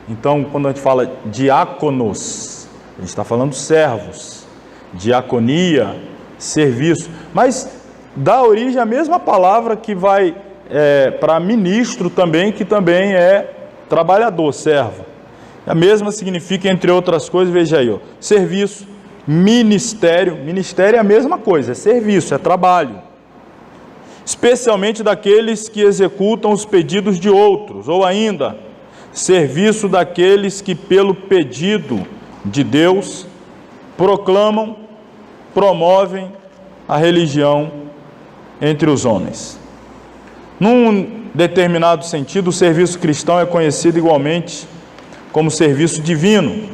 Então, quando a gente fala diáconos, a gente está falando servos. Diaconia, serviço. Mas dá origem à mesma palavra que vai para ministro também, que também é trabalhador, servo. A mesma significa, entre outras coisas, veja aí, serviço, ministério. Ministério é a mesma coisa, é serviço, é trabalho. Especialmente daqueles que executam os pedidos de outros, ou ainda, serviço daqueles que, pelo pedido de Deus, proclamam, promovem a religião entre os homens. Num determinado sentido, o serviço cristão é conhecido igualmente como serviço divino,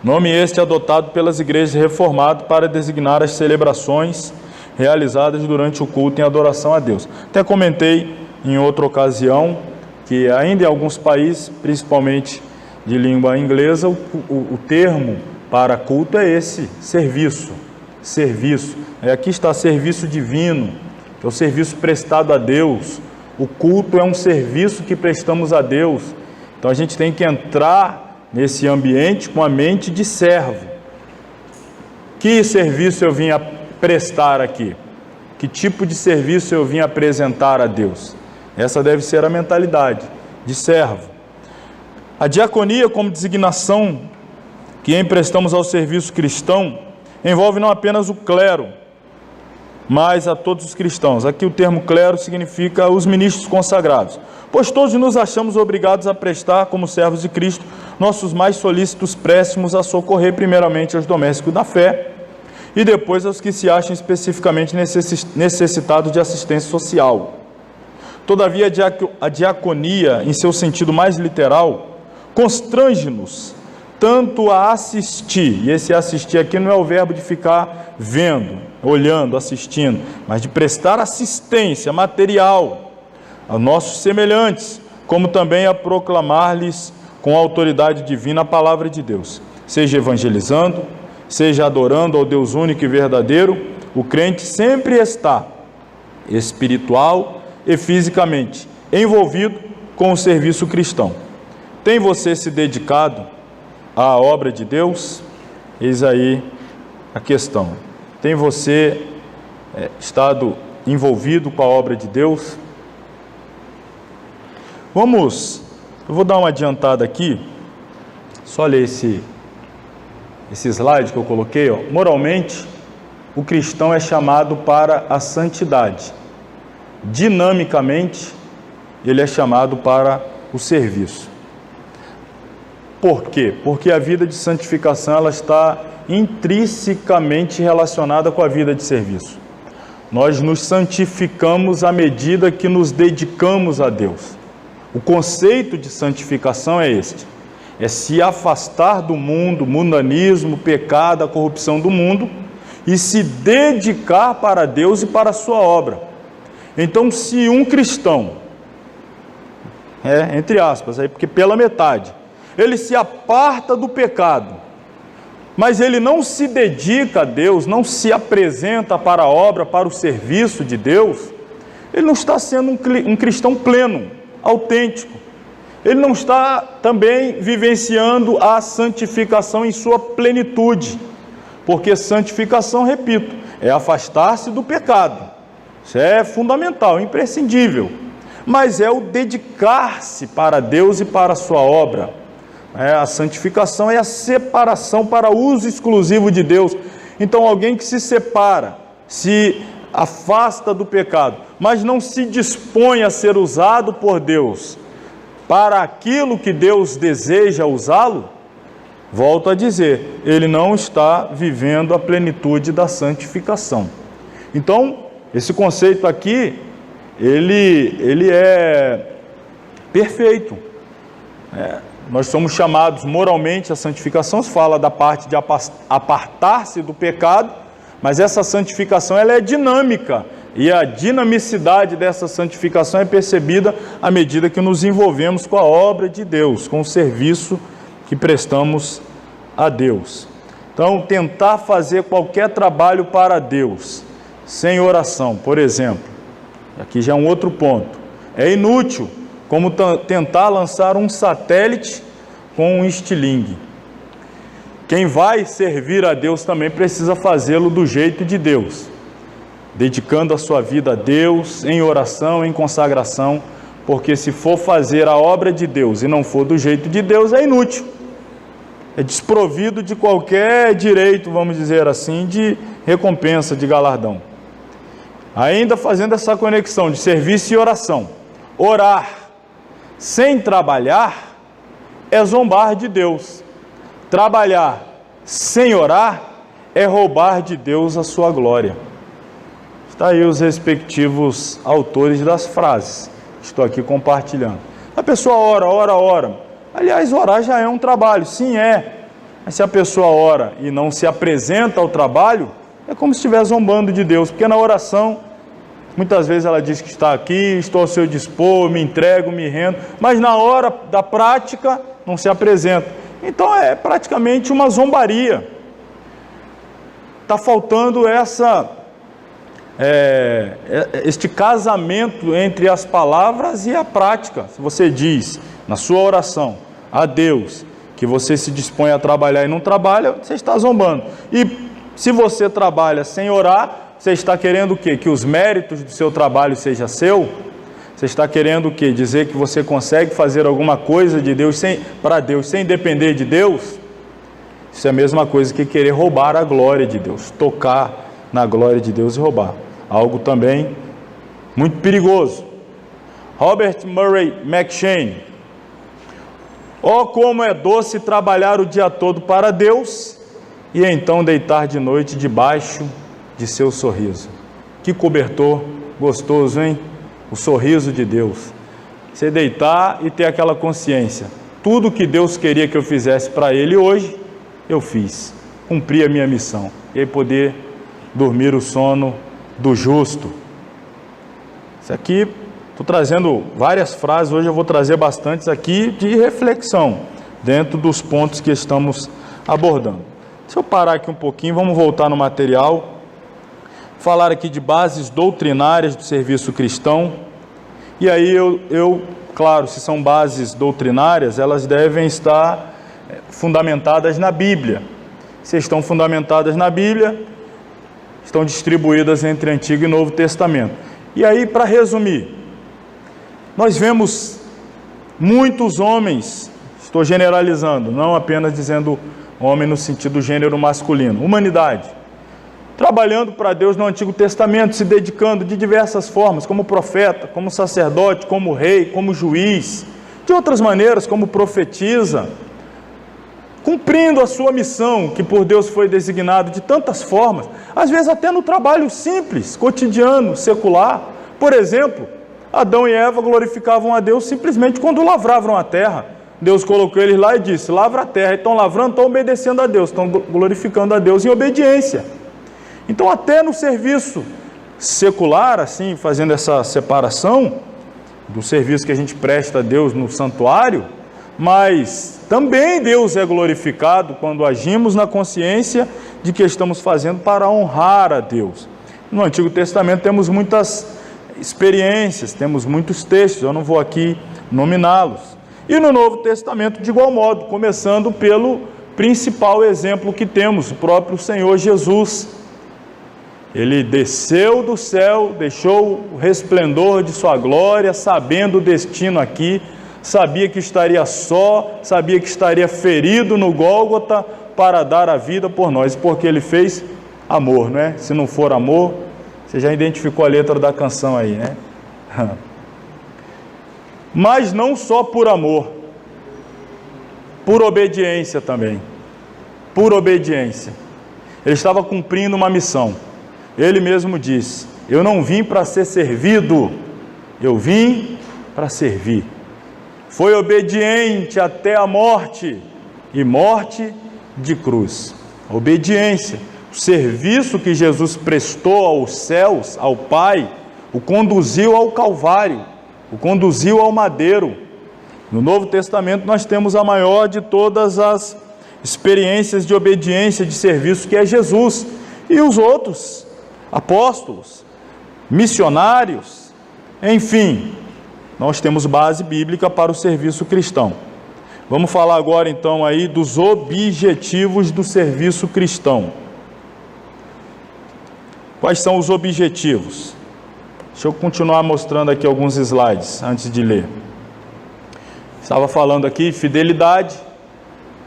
nome este adotado pelas igrejas reformadas para designar as celebrações realizadas durante o culto em adoração a Deus. Até comentei em outra ocasião que ainda em alguns países, principalmente de língua inglesa, o termo para culto é esse: serviço. Aqui está serviço divino, que é o serviço prestado a Deus. O culto é um serviço que prestamos a Deus. Então a gente tem que entrar nesse ambiente com a mente de servo. Que serviço eu vim a prestar aqui? Que tipo de serviço eu vim apresentar a Deus? Essa deve ser a mentalidade de servo. A diaconia, como designação que emprestamos ao serviço cristão, envolve não apenas o clero, mas a todos os cristãos. Aqui o termo clero significa os ministros consagrados, pois todos nos achamos obrigados a prestar, como servos de Cristo, nossos mais solícitos préstimos a socorrer primeiramente aos domésticos da fé e depois aos que se acham especificamente necessitados de assistência social. Todavia, a diaconia, em seu sentido mais literal, constrange-nos tanto a assistir, e esse assistir aqui não é o verbo de ficar vendo, olhando, assistindo, mas de prestar assistência material aos nossos semelhantes, como também a proclamar-lhes com a autoridade divina a palavra de Deus, seja evangelizando, seja adorando ao Deus único e verdadeiro. O crente sempre está espiritual e fisicamente envolvido com o serviço cristão. Tem você se dedicado à obra de Deus? Eis aí a questão. Tem você estado envolvido com a obra de Deus? Eu vou dar uma adiantada aqui, só ler esse slide que eu coloquei. Moralmente, o cristão é chamado para a santidade. Dinamicamente, ele é chamado para o serviço. Por quê? Porque a vida de santificação ela está intrinsecamente relacionada com a vida de serviço. Nós nos santificamos à medida que nos dedicamos a Deus. O conceito de santificação é este: é se afastar do mundo, mundanismo, pecado, a corrupção do mundo e se dedicar para Deus e para a sua obra. Então, se um cristão, entre aspas, porque pela metade, ele se aparta do pecado, mas ele não se dedica a Deus, não se apresenta para a obra, para o serviço de Deus, ele não está sendo um cristão pleno, autêntico. Ele não está também vivenciando a santificação em sua plenitude, porque santificação, repito, é afastar-se do pecado. Isso é fundamental, imprescindível, mas é o dedicar-se para Deus e para a sua obra. A santificação é a separação para uso exclusivo de Deus. Então, alguém que se separa, se afasta do pecado, mas não se dispõe a ser usado por Deus para aquilo que Deus deseja usá-lo, volto a dizer, ele não está vivendo a plenitude da santificação. Então, esse conceito aqui, ele é perfeito. Nós somos chamados moralmente à santificação, se fala da parte de apartar-se do pecado, mas essa santificação ela é dinâmica, e a dinamicidade dessa santificação é percebida à medida que nos envolvemos com a obra de Deus, com o serviço que prestamos a Deus. Então, tentar fazer qualquer trabalho para Deus, sem oração, por exemplo, aqui já é um outro ponto, é inútil, como tentar lançar um satélite com um estilingue. Quem vai servir a Deus também precisa fazê-lo do jeito de Deus, dedicando a sua vida a Deus, em oração, em consagração, porque se for fazer a obra de Deus e não for do jeito de Deus, é inútil, é desprovido de qualquer direito, vamos dizer assim, de recompensa, de galardão. Ainda fazendo essa conexão de serviço e oração, orar sem trabalhar é zombar de Deus. Trabalhar sem orar é roubar de Deus a sua glória. Está aí os respectivos autores das frases. Estou aqui compartilhando. A pessoa ora. Aliás, orar já é um trabalho. Sim, é. Mas se a pessoa ora e não se apresenta ao trabalho, é como se estivesse zombando de Deus. Porque na oração, muitas vezes ela diz que está aqui, estou ao seu dispor, me entrego, me rendo. Mas na hora da prática, não se apresenta. Então é praticamente uma zombaria. Está faltando este casamento entre as palavras e a prática. Se você diz na sua oração a Deus que você se dispõe a trabalhar e não trabalha, você está zombando. E se você trabalha sem orar, você está querendo o quê? Que os méritos do seu trabalho sejam seu? Você está querendo o quê? Dizer que você consegue fazer alguma coisa de Deus para Deus sem depender de Deus? Isso é a mesma coisa que querer roubar a glória de Deus, tocar na glória de Deus e roubar. Algo também muito perigoso. Robert Murray McCheyne: oh, como é doce trabalhar o dia todo para Deus e então deitar de noite debaixo de seu sorriso. Que cobertor gostoso, hein? O sorriso de Deus. Você deitar e ter aquela consciência. Tudo que Deus queria que eu fizesse para Ele hoje, eu fiz. Cumpri a minha missão. E aí poder dormir o sono do justo. Isso aqui, estou trazendo várias frases, hoje eu vou trazer bastantes aqui de reflexão, dentro dos pontos que estamos abordando. Deixa eu parar aqui um pouquinho, vamos voltar no material. Falar aqui de bases doutrinárias do serviço cristão. E aí eu claro, se são bases doutrinárias, elas devem estar fundamentadas na Bíblia. Se estão fundamentadas na Bíblia, estão distribuídas entre Antigo e Novo Testamento. E aí, para resumir, nós vemos muitos homens, estou generalizando, não apenas dizendo homem no sentido do gênero masculino, humanidade, trabalhando para Deus no Antigo Testamento, se dedicando de diversas formas, como profeta, como sacerdote, como rei, como juiz, de outras maneiras, como profetisa, cumprindo a sua missão, que por Deus foi designado de tantas formas, às vezes até no trabalho simples, cotidiano, secular. Por exemplo, Adão e Eva glorificavam a Deus simplesmente quando lavravam a terra. Deus colocou eles lá e disse: lavra a terra. Estão lavrando, estão obedecendo a Deus, estão glorificando a Deus em obediência. Então, até no serviço secular, assim, fazendo essa separação do serviço que a gente presta a Deus no santuário, mas também Deus é glorificado quando agimos na consciência de que estamos fazendo para honrar a Deus. No Antigo Testamento temos muitas experiências, temos muitos textos, eu não vou aqui nominá-los. E no Novo Testamento de igual modo, começando pelo principal exemplo que temos, o próprio Senhor Jesus. Ele desceu do céu, deixou o resplendor de sua glória, sabendo o destino aqui, sabia que estaria só, sabia que estaria ferido no Gólgota para dar a vida por nós, porque ele fez amor, não é? Se não for amor, você já identificou a letra da canção aí, né? Mas não só por amor, por obediência também, por obediência. Ele estava cumprindo uma missão. Ele mesmo disse: eu não vim para ser servido, eu vim para servir. Foi obediente até a morte, e morte de cruz. Obediência, o serviço que Jesus prestou aos céus, ao Pai, o conduziu ao Calvário, o conduziu ao madeiro. No Novo Testamento nós temos a maior de todas as experiências de obediência, de serviço, que é Jesus. E os outros apóstolos, missionários, enfim, nós temos base bíblica para o serviço cristão. Vamos falar agora então aí dos objetivos do serviço cristão. Quais são os objetivos? Deixa eu continuar mostrando aqui alguns slides antes de ler. Estava falando aqui, fidelidade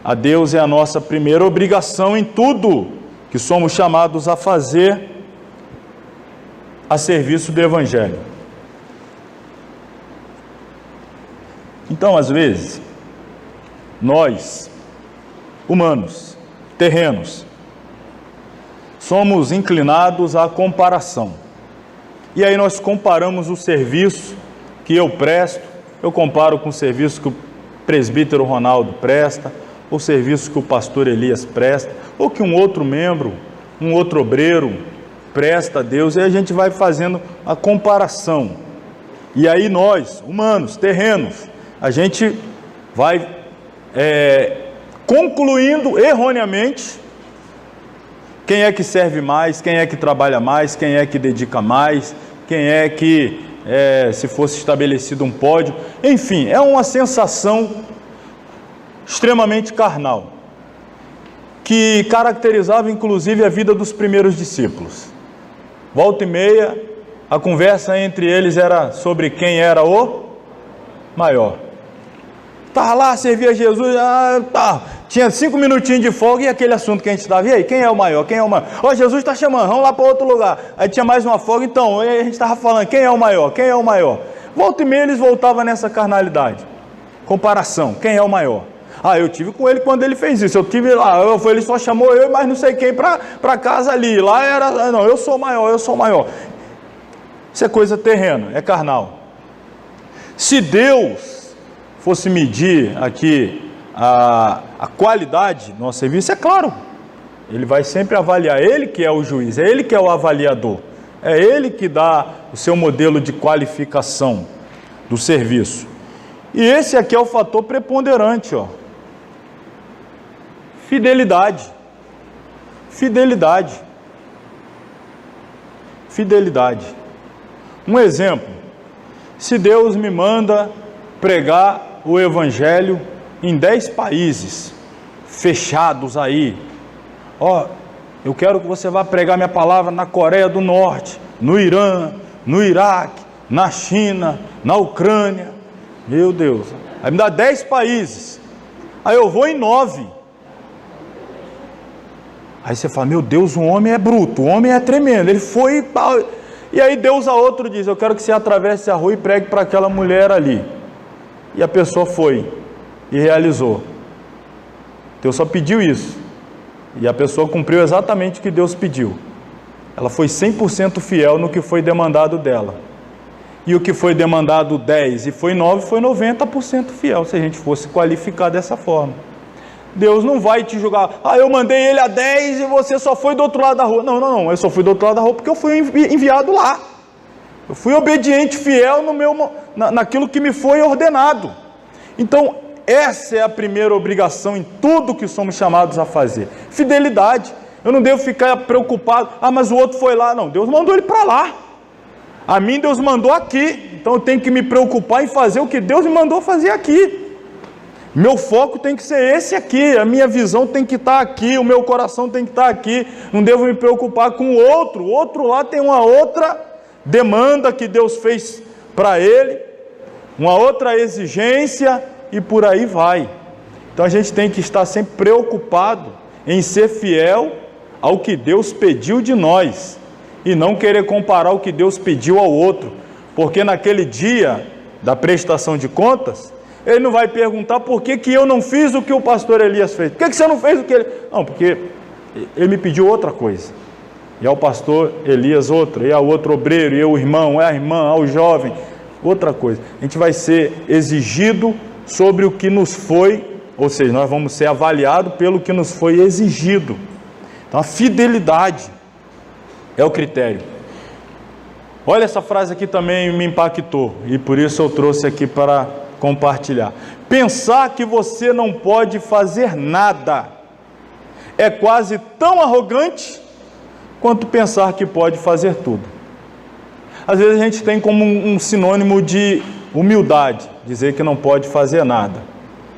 a Deus é a nossa primeira obrigação em tudo que somos chamados a fazer a serviço do Evangelho. Então, às vezes, nós, humanos, terrenos, somos inclinados à comparação. E aí nós comparamos o serviço que eu presto, eu comparo com o serviço que o presbítero Ronaldo presta, o serviço que o pastor Elias presta, ou que um outro membro, um outro obreiro presta a Deus, e a gente vai fazendo a comparação. E aí nós, humanos, terrenos, a gente vai concluindo erroneamente quem é que serve mais, quem é que trabalha mais, quem é que dedica mais, quem é que, se fosse estabelecido um pódio, enfim, é uma sensação extremamente carnal, que caracterizava inclusive a vida dos primeiros discípulos. Volta e meia, a conversa entre eles era sobre quem era o maior. Estava lá, servia Jesus, tinha 5 minutinhos de folga e aquele assunto que a gente estava, e aí, quem é o maior, quem é o maior? Ó, Jesus está chamando, vamos lá para outro lugar. Aí tinha mais uma folga, então, a gente estava falando, quem é o maior, quem é o maior? Volta e meia eles voltavam nessa carnalidade, comparação, quem é o maior? Eu tive com ele quando ele fez isso, eu tive lá, ele só chamou eu e mais não sei quem para casa ali, lá era, não, eu sou maior. Isso é coisa terrena, é carnal. Se Deus fosse medir aqui a qualidade do nosso serviço, é claro, Ele vai sempre avaliar, Ele que é o juiz, é Ele que é o avaliador, é Ele que dá o seu modelo de qualificação do serviço. E esse aqui é o fator preponderante, ó. Fidelidade. Um exemplo: se Deus me manda pregar o evangelho em 10 países fechados aí. Eu quero que você vá pregar minha palavra na Coreia do Norte, no Irã, no Iraque, na China, na Ucrânia. Meu Deus, aí me dá 10 países, aí eu vou em 9. Aí você fala, meu Deus, o homem é bruto, o homem é tremendo, ele foi... E aí Deus a outro diz, eu quero que você atravesse a rua e pregue para aquela mulher ali. E a pessoa foi e realizou. Deus só pediu isso. E a pessoa cumpriu exatamente o que Deus pediu. Ela foi 100% fiel no que foi demandado dela. E o que foi demandado 10 e foi 9, foi 90% fiel, se a gente fosse qualificar dessa forma. Deus não vai te julgar, eu mandei ele a 10 e você só foi do outro lado da rua. Não, eu só fui do outro lado da rua porque eu fui enviado lá. Eu fui obediente, fiel naquilo que me foi ordenado. Então, essa é a primeira obrigação em tudo que somos chamados a fazer. Fidelidade. Eu não devo ficar preocupado, mas o outro foi lá. Não, Deus mandou ele para lá. A mim Deus mandou aqui. Então eu tenho que me preocupar em fazer o que Deus me mandou fazer aqui. Meu foco tem que ser esse aqui, a minha visão tem que estar aqui, o meu coração tem que estar aqui. Não devo me preocupar com o outro lá tem uma outra demanda que Deus fez para ele, uma outra exigência e por aí vai. Então a gente tem que estar sempre preocupado em ser fiel ao que Deus pediu de nós e não querer comparar o que Deus pediu ao outro, porque naquele dia da prestação de contas, ele não vai perguntar por que eu não fiz o que o pastor Elias fez. Por que você não fez o que ele... Não, porque ele me pediu outra coisa. E ao pastor Elias outra, e ao outro obreiro, e ao irmão, a irmã, ao jovem, outra coisa. A gente vai ser exigido sobre o que nos foi, ou seja, nós vamos ser avaliados pelo que nos foi exigido. Então a fidelidade é o critério. Olha, essa frase aqui também me impactou, e por isso eu trouxe aqui para compartilhar. Pensar que você não pode fazer nada é quase tão arrogante quanto pensar que pode fazer tudo. Às vezes a gente tem como um sinônimo de humildade, dizer que não pode fazer nada.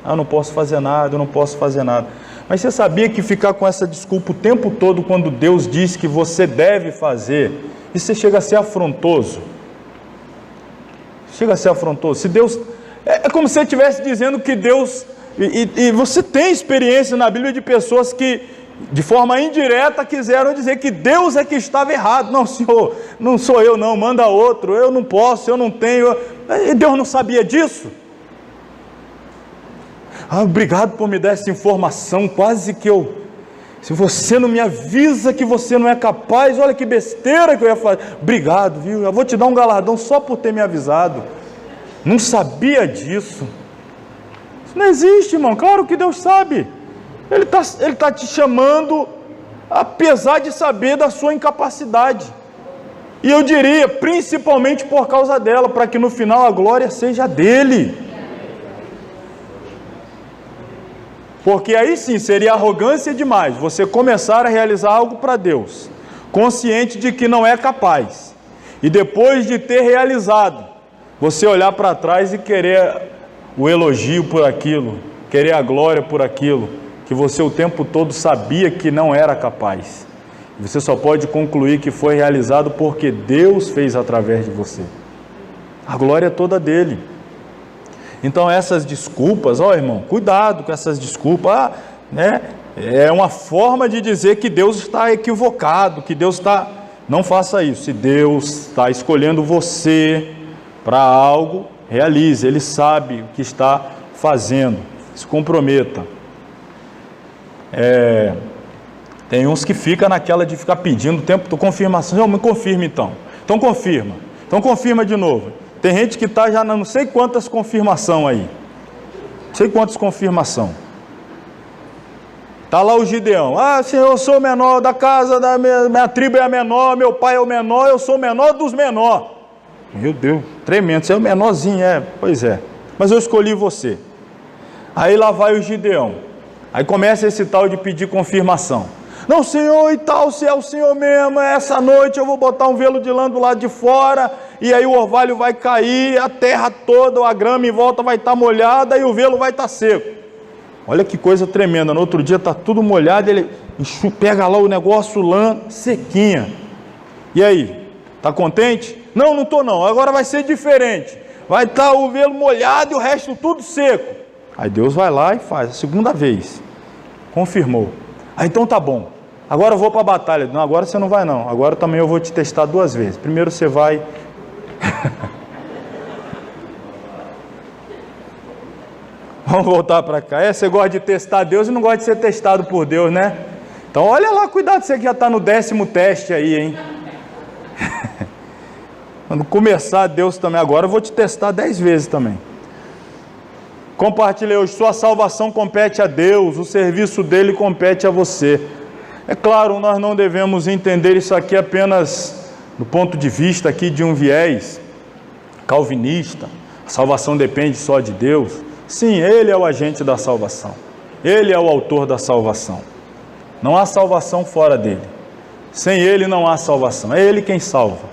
Eu não posso fazer nada, eu não posso fazer nada. Mas você sabia que ficar com essa desculpa o tempo todo quando Deus diz que você deve fazer, isso chega a ser afrontoso. Chega a ser afrontoso. Se Deus... É como se você estivesse dizendo que Deus... E você tem experiência na Bíblia de pessoas que, de forma indireta, quiseram dizer que Deus é que estava errado. Não, Senhor, não sou eu não, manda outro, eu não posso, eu não tenho. E Deus não sabia disso? Obrigado por me dar essa informação, quase que eu... Se você não me avisa que você não é capaz, olha que besteira que eu ia fazer. Obrigado, viu? Eu vou te dar um galardão só por ter me avisado. Não sabia disso. Isso não existe, irmão. Claro que Deus sabe. Ele tá te chamando, apesar de saber da sua incapacidade. E eu diria, principalmente por causa dela, para que no final a glória seja dele. Porque aí sim seria arrogância demais você começar a realizar algo para Deus, consciente de que não é capaz, e depois de ter realizado, você olhar para trás e querer o elogio por aquilo, querer a glória por aquilo, que você o tempo todo sabia que não era capaz. Você só pode concluir que foi realizado porque Deus fez através de você. A glória é toda dele. Então essas desculpas, irmão, cuidado com essas desculpas, é uma forma de dizer que Deus está equivocado, que Deus está... Não faça isso. Se Deus está escolhendo você para algo, realize. Ele sabe o que está fazendo. Se comprometa. Tem uns que ficam naquela de ficar pedindo o tempo de confirmação. Não, me confirma então. Então confirma. Então confirma de novo. Tem gente que está já não sei quantas confirmação aí. Não sei quantas confirmação. Está lá o Gideão. Senhor, eu sou o menor da casa, da minha tribo é a menor, meu pai é o menor, eu sou o menor dos menores. Meu Deus, tremendo. Você é o menorzinho, pois é. Mas eu escolhi você. Aí lá vai o Gideão. Aí começa esse tal de pedir confirmação. Não, Senhor, e tal, se é o Senhor mesmo, essa noite eu vou botar um velo de lã do lado de fora, e aí o orvalho vai cair, a terra toda, a grama em volta vai estar molhada e o velo vai estar seco. Olha que coisa tremenda, no outro dia está tudo molhado, ele pega lá o negócio, lã sequinha. E aí, está contente? Não, não estou não, agora vai ser diferente. Vai estar o velo molhado e o resto tudo seco. Aí Deus vai lá e faz, a segunda vez. Confirmou. Ah, então tá bom. Agora eu vou para a batalha. Não, agora você não vai não. Agora também eu vou te testar 2 vezes. Primeiro você vai... Vamos voltar para cá. Você gosta de testar Deus e não gosta de ser testado por Deus, né? Então olha lá, cuidado, você que já está no 10º teste aí, hein? Quando começar Deus também, agora eu vou te testar 10 vezes também. Compartilhei hoje, sua salvação compete a Deus, o serviço dele compete a você. É claro, nós não devemos entender isso aqui apenas do ponto de vista aqui de um viés calvinista. A salvação depende só de Deus. Sim, ele é o agente da salvação. Ele é o autor da salvação. Não há salvação fora dele. Sem ele não há salvação. É ele quem salva.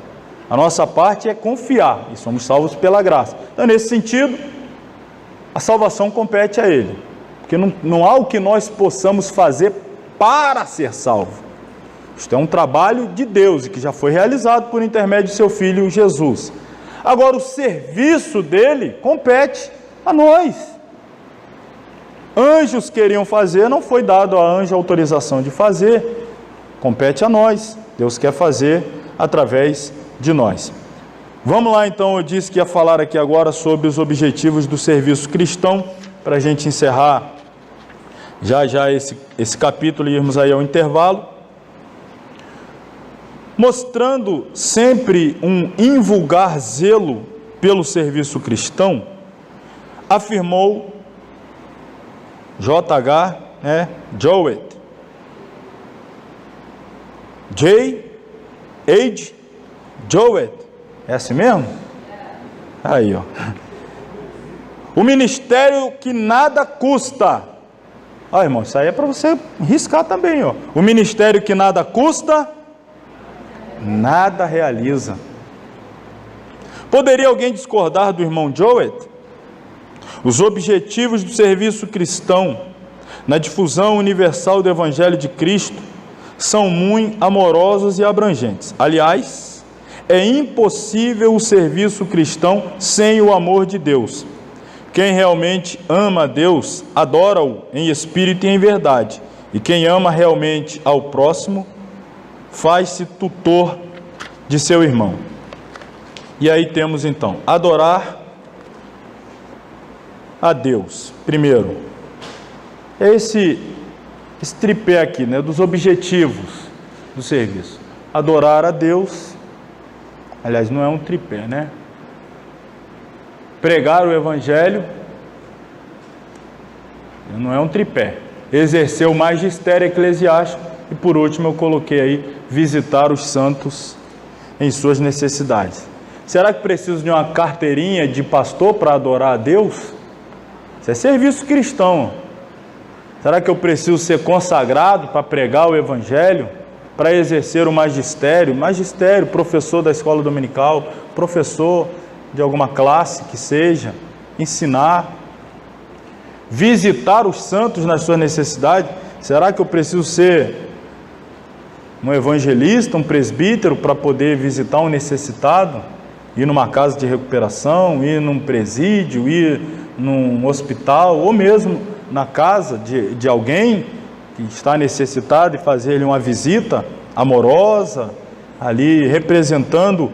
A nossa parte é confiar e somos salvos pela graça. Então, nesse sentido, a salvação compete a ele. Porque não há o que nós possamos fazer para ser salvo. Isto é um trabalho de Deus e que já foi realizado por intermédio de seu Filho Jesus. Agora, o serviço dele compete a nós. Anjos queriam fazer, não foi dado a anjo a autorização de fazer, compete a nós. Deus quer fazer através de nós. Vamos lá então, eu disse que ia falar aqui agora sobre os objetivos do serviço cristão, para a gente encerrar já esse capítulo e irmos aí ao intervalo. Mostrando sempre um invulgar zelo pelo serviço cristão, afirmou J.H. Jowett, J.H. Jowett, é assim mesmo? Aí, ó. O ministério que nada custa. Ó, irmão, isso aí é para você riscar também, ó. O ministério que nada custa, nada realiza. Poderia alguém discordar do irmão Jowett? Os objetivos do serviço cristão na difusão universal do Evangelho de Cristo são muito amorosos e abrangentes. Aliás, é impossível o serviço cristão sem o amor de Deus. Quem realmente ama a Deus, adora-o em espírito e em verdade. E quem ama realmente ao próximo, faz-se tutor de seu irmão. E aí temos então, adorar a Deus. Primeiro, esse tripé aqui, né, dos objetivos do serviço. Adorar a Deus, aliás, não é um tripé, né? Pregar o Evangelho, não é um tripé. Exercer o magistério eclesiástico e, por último, eu coloquei aí, visitar os santos em suas necessidades. Será que preciso de uma carteirinha de pastor para adorar a Deus? Isso é serviço cristão. Será que eu preciso ser consagrado para pregar o Evangelho? Para exercer o magistério? Magistério, professor da escola dominical, professor de alguma classe que seja, ensinar, visitar os santos nas suas necessidades. Será que eu preciso ser um evangelista, um presbítero para poder visitar um necessitado? Ir numa casa de recuperação, ir num presídio, ir num hospital, ou mesmo na casa de alguém que está necessitado e fazer-lhe uma visita amorosa, ali representando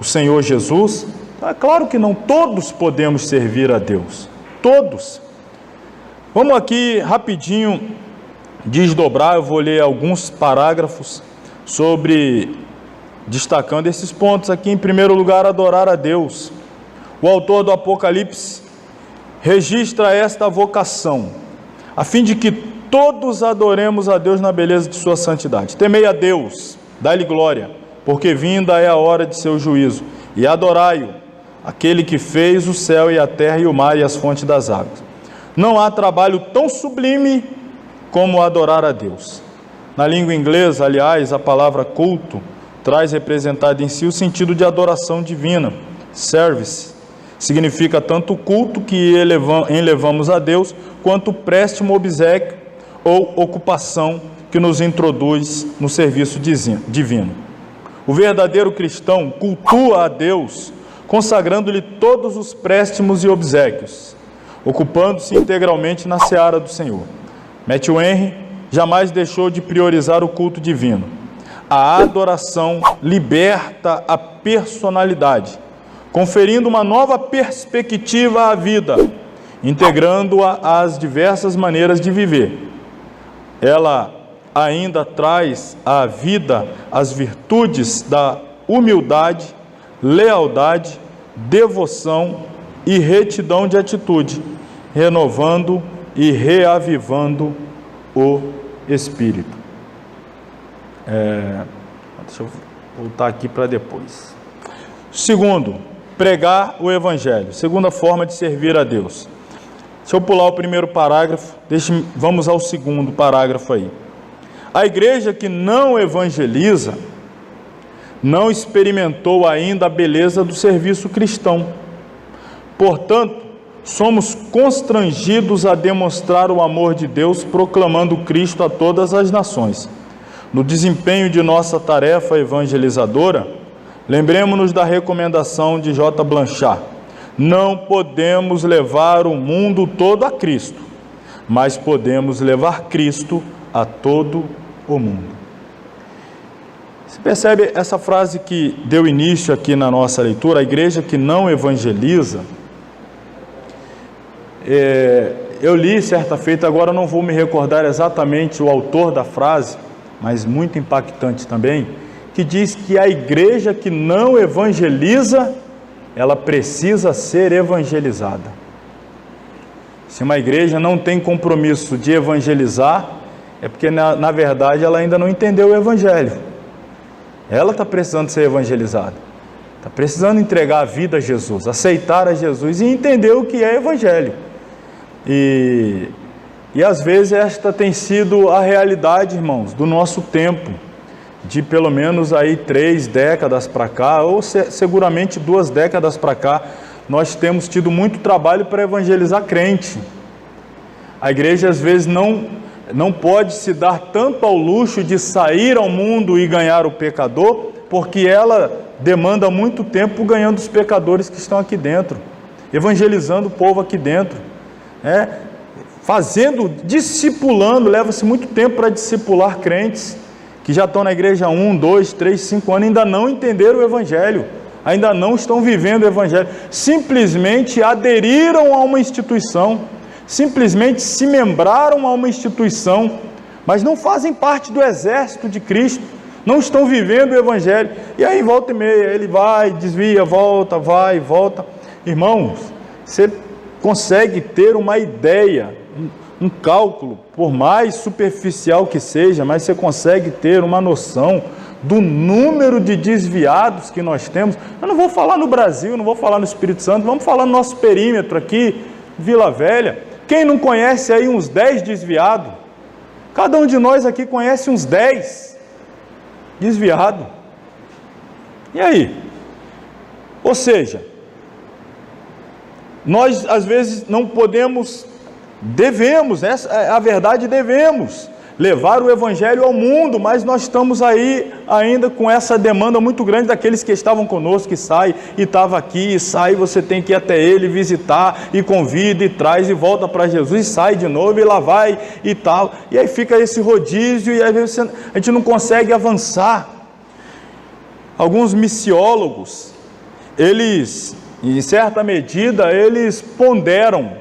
o Senhor Jesus? É claro que não todos podemos servir a Deus, todos. Vamos aqui rapidinho desdobrar, eu vou ler alguns parágrafos destacando esses pontos aqui. Em primeiro lugar, adorar a Deus. O autor do Apocalipse registra esta vocação, a fim de que todos adoremos a Deus na beleza de sua santidade. Temei a Deus, dai-lhe glória, porque vinda é a hora de seu juízo, e adorai-o, aquele que fez o céu e a terra e o mar e as fontes das águas. Não há trabalho tão sublime como adorar a Deus. Na língua inglesa, aliás, a palavra culto traz representado em si o sentido de adoração divina. Service significa tanto o culto que elevamos a Deus, quanto o préstimo, obséquio ou ocupação que nos introduz no serviço divino. O verdadeiro cristão cultua a Deus, consagrando-lhe todos os préstimos e obséquios, ocupando-se integralmente na seara do Senhor. Matthew Henry jamais deixou de priorizar o culto divino. A adoração liberta a personalidade, conferindo uma nova perspectiva à vida, integrando-a às diversas maneiras de viver. Ela ainda traz à vida as virtudes da humildade, lealdade, devoção e retidão de atitude, renovando e reavivando o espírito. Deixa eu voltar aqui para depois. Segundo, pregar o evangelho. Segunda forma de servir a Deus. Deixa eu pular o primeiro parágrafo, vamos ao segundo parágrafo aí. A igreja que não evangeliza não experimentou ainda a beleza do serviço cristão. Portanto, somos constrangidos a demonstrar o amor de Deus, proclamando Cristo a todas as nações. No desempenho de nossa tarefa evangelizadora, lembremos-nos da recomendação de J. Blanchard: não podemos levar o mundo todo a Cristo, mas podemos levar Cristo a todo o mundo. Você percebe essa frase que deu início aqui na nossa leitura, a igreja que não evangeliza? Eu li certa feita, agora não vou me recordar exatamente o autor da frase, mas muito impactante também, que diz que a igreja que não evangeliza, ela precisa ser evangelizada. Se uma igreja não tem compromisso de evangelizar, é porque na verdade ela ainda não entendeu o evangelho. Ela está precisando ser evangelizada, está precisando entregar a vida a Jesus, aceitar a Jesus e entender o que é evangelho. E às vezes esta tem sido a realidade, irmãos, do nosso tempo, de pelo menos aí 3 décadas para cá, ou seguramente 2 décadas para cá, nós temos tido muito trabalho para evangelizar crente. A igreja às vezes não pode se dar tanto ao luxo de sair ao mundo e ganhar o pecador, porque ela demanda muito tempo ganhando os pecadores que estão aqui dentro, evangelizando o povo aqui dentro, discipulando, leva-se muito tempo para discipular crentes que já estão na igreja 1, 2, 3, 5 anos, ainda não entenderam o evangelho, ainda não estão vivendo o evangelho, simplesmente aderiram a uma instituição, simplesmente se membraram a uma instituição, mas não fazem parte do exército de Cristo, não estão vivendo o evangelho, e aí volta e meia, ele vai, desvia, volta, vai, volta. Irmãos, você consegue ter uma ideia, um cálculo, por mais superficial que seja, mas você consegue ter uma noção do número de desviados que nós temos. Eu não vou falar no Brasil, não vou falar no Espírito Santo, vamos falar no nosso perímetro aqui, Vila Velha. Quem não conhece aí uns 10 desviados? Cada um de nós aqui conhece uns 10 desviados. E aí? Ou seja, nós às vezes não podemos, devemos, a verdade, devemos levar o evangelho ao mundo, mas nós estamos aí ainda com essa demanda muito grande daqueles que estavam conosco, que sai e estava aqui, e sai, você tem que ir até ele, visitar, e convida, e traz, e volta para Jesus, e sai de novo, e lá vai, e tal, e aí fica esse rodízio, e às vezes a gente não consegue avançar. Alguns missiólogos, eles, em certa medida, eles ponderam,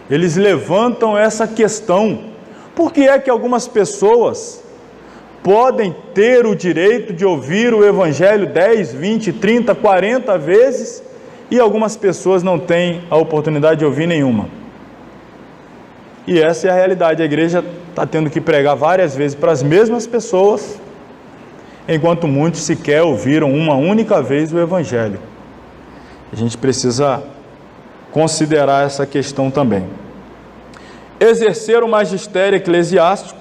eles levantam essa questão. Por que é que algumas pessoas podem ter o direito de ouvir o evangelho 10, 20, 30, 40 vezes e algumas pessoas não têm a oportunidade de ouvir nenhuma? E essa é a realidade. A igreja está tendo que pregar várias vezes para as mesmas pessoas, enquanto muitos sequer ouviram uma única vez o evangelho. A gente precisa considerar essa questão também. Exercer o magistério eclesiástico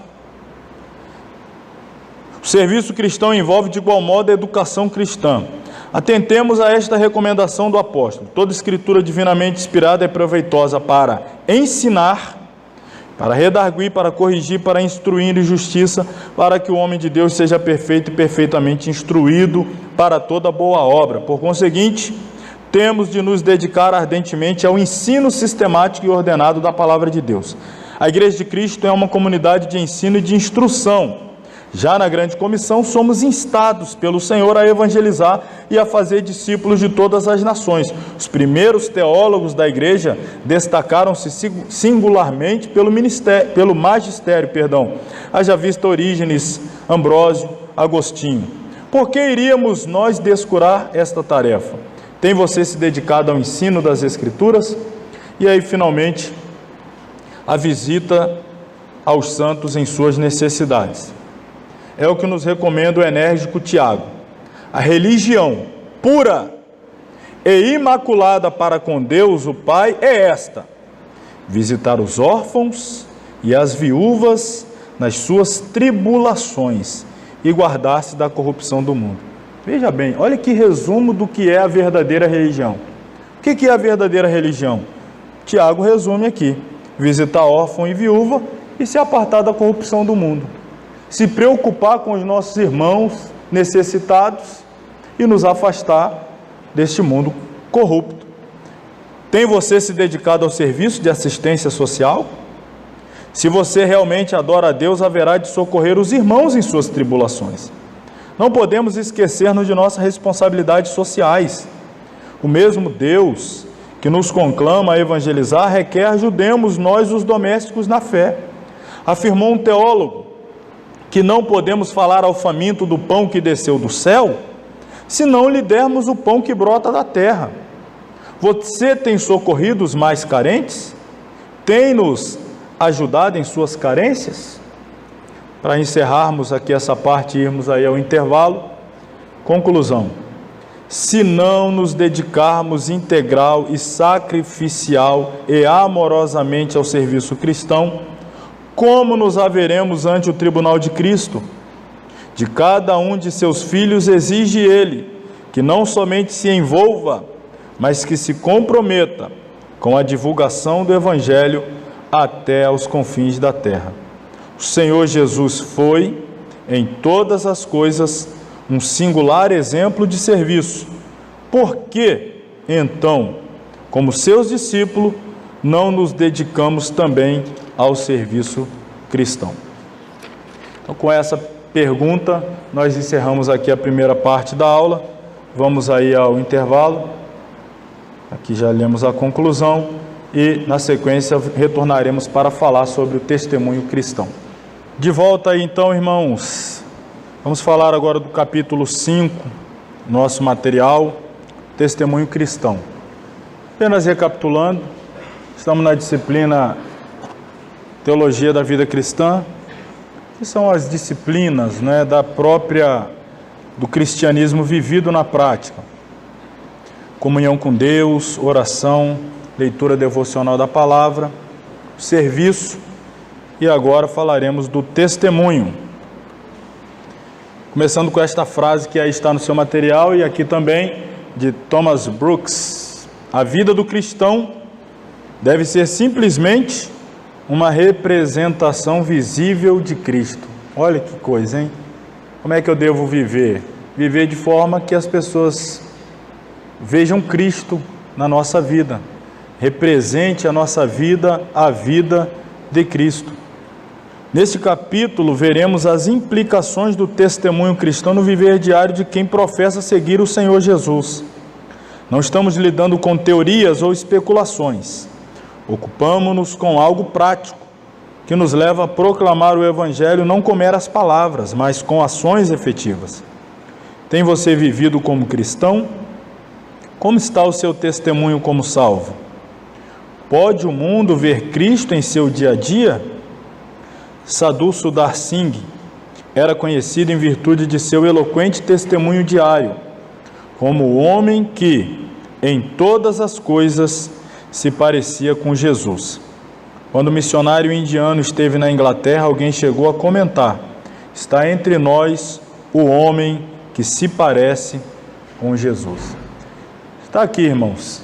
O serviço cristão envolve de igual modo a educação cristã. Atentemos a esta recomendação do apóstolo. Toda escritura divinamente inspirada é proveitosa para ensinar, para redarguir, para corrigir, para instruir em justiça, para que o homem de Deus seja perfeito e perfeitamente instruído para toda boa obra. Por conseguinte, temos de nos dedicar ardentemente ao ensino sistemático e ordenado da palavra de Deus. A Igreja de Cristo é uma comunidade de ensino e de instrução. Já na grande comissão, somos instados pelo Senhor a evangelizar e a fazer discípulos de todas as nações. Os primeiros teólogos da igreja destacaram-se singularmente pelo magistério, haja vista Orígenes, Ambrósio, Agostinho. Por que iríamos nós descurar esta tarefa? Tem você se dedicado ao ensino das Escrituras? E aí, finalmente, a visita aos santos em suas necessidades. É o que nos recomenda o enérgico Tiago. A religião pura e imaculada para com Deus, o Pai, é esta: visitar os órfãos e as viúvas nas suas tribulações e guardar-se da corrupção do mundo. Veja bem, olha que resumo do que é a verdadeira religião. O que é a verdadeira religião? Tiago resume aqui: visitar órfão e viúva e se apartar da corrupção do mundo. Se preocupar com os nossos irmãos necessitados e nos afastar deste mundo corrupto. Tem você se dedicado ao serviço de assistência social? Se você realmente adora a Deus, haverá de socorrer os irmãos em suas tribulações. Não podemos esquecer-nos de nossas responsabilidades sociais. O mesmo Deus que nos conclama a evangelizar requer ajudemos nós os domésticos na fé. Afirmou um teólogo que não podemos falar ao faminto do pão que desceu do céu, se não lhe dermos o pão que brota da terra. Você tem socorrido os mais carentes? Tem nos ajudado em suas carências? Para encerrarmos aqui essa parte e irmos aí ao intervalo, conclusão: se não nos dedicarmos integral e sacrificial e amorosamente ao serviço cristão, como nos haveremos ante o tribunal de Cristo? De cada um de seus filhos exige ele que não somente se envolva, mas que se comprometa com a divulgação do Evangelho até aos confins da terra. O Senhor Jesus foi, em todas as coisas, um singular exemplo de serviço. Por que, então, como seus discípulos, não nos dedicamos também ao serviço cristão? Então, com essa pergunta, nós encerramos aqui a primeira parte da aula. Vamos aí ao intervalo. Aqui já lemos a conclusão e, na sequência, retornaremos para falar sobre o testemunho cristão. De volta aí, então, irmãos. Vamos falar agora do capítulo 5, nosso material, testemunho cristão. Apenas recapitulando, estamos na disciplina Teologia da Vida Cristã, que são as disciplinas, do cristianismo vivido na prática. Comunhão com Deus, oração, leitura devocional da palavra, serviço, e agora falaremos do testemunho. Começando com esta frase que aí está no seu material e aqui também, de Thomas Brooks: a vida do cristão deve ser simplesmente uma representação visível de Cristo. Olha que coisa, hein? Como é que eu devo viver? Viver de forma que as pessoas vejam Cristo na nossa vida, represente a nossa vida, a vida de Cristo. Neste capítulo, veremos as implicações do testemunho cristão no viver diário de quem professa seguir o Senhor Jesus. Não estamos lidando com teorias ou especulações. Ocupamo-nos com algo prático, que nos leva a proclamar o Evangelho não com meras palavras, mas com ações efetivas. Tem você vivido como cristão? Como está o seu testemunho como salvo? Pode o mundo ver Cristo em seu dia a dia? Sadhu Sundar Singh era conhecido em virtude de seu eloquente testemunho diário, como o homem que, em todas as coisas, se parecia com Jesus. Quando o missionário indiano esteve na Inglaterra, alguém chegou a comentar está entre nós o homem que se parece com Jesus. Está aqui, irmãos.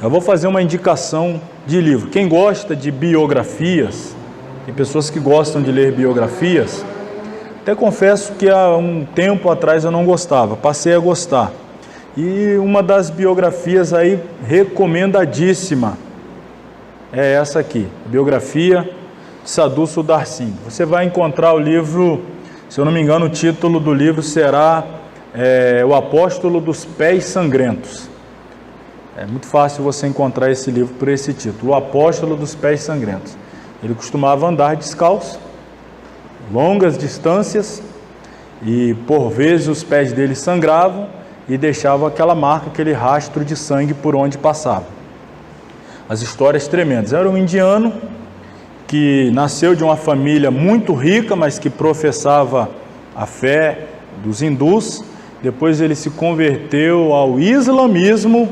Eu vou fazer uma indicação de livro. Quem gosta de biografias, tem pessoas que gostam de ler biografias, até confesso que há um tempo atrás eu não gostava, passei a gostar. E uma das biografias aí recomendadíssima é essa aqui, biografia de Sadhu Sundar Singh. Você vai encontrar o livro, se eu não me engano, o título do livro será O Apóstolo dos Pés Sangrentos. É muito fácil você encontrar esse livro por esse título, O Apóstolo dos Pés Sangrentos. Ele costumava andar descalço, longas distâncias, e por vezes os pés dele sangravam e deixavam aquela marca, aquele rastro de sangue por onde passava. As histórias tremendas. Era um indiano que nasceu de uma família muito rica, mas que professava a fé dos hindus. Depois ele se converteu ao islamismo,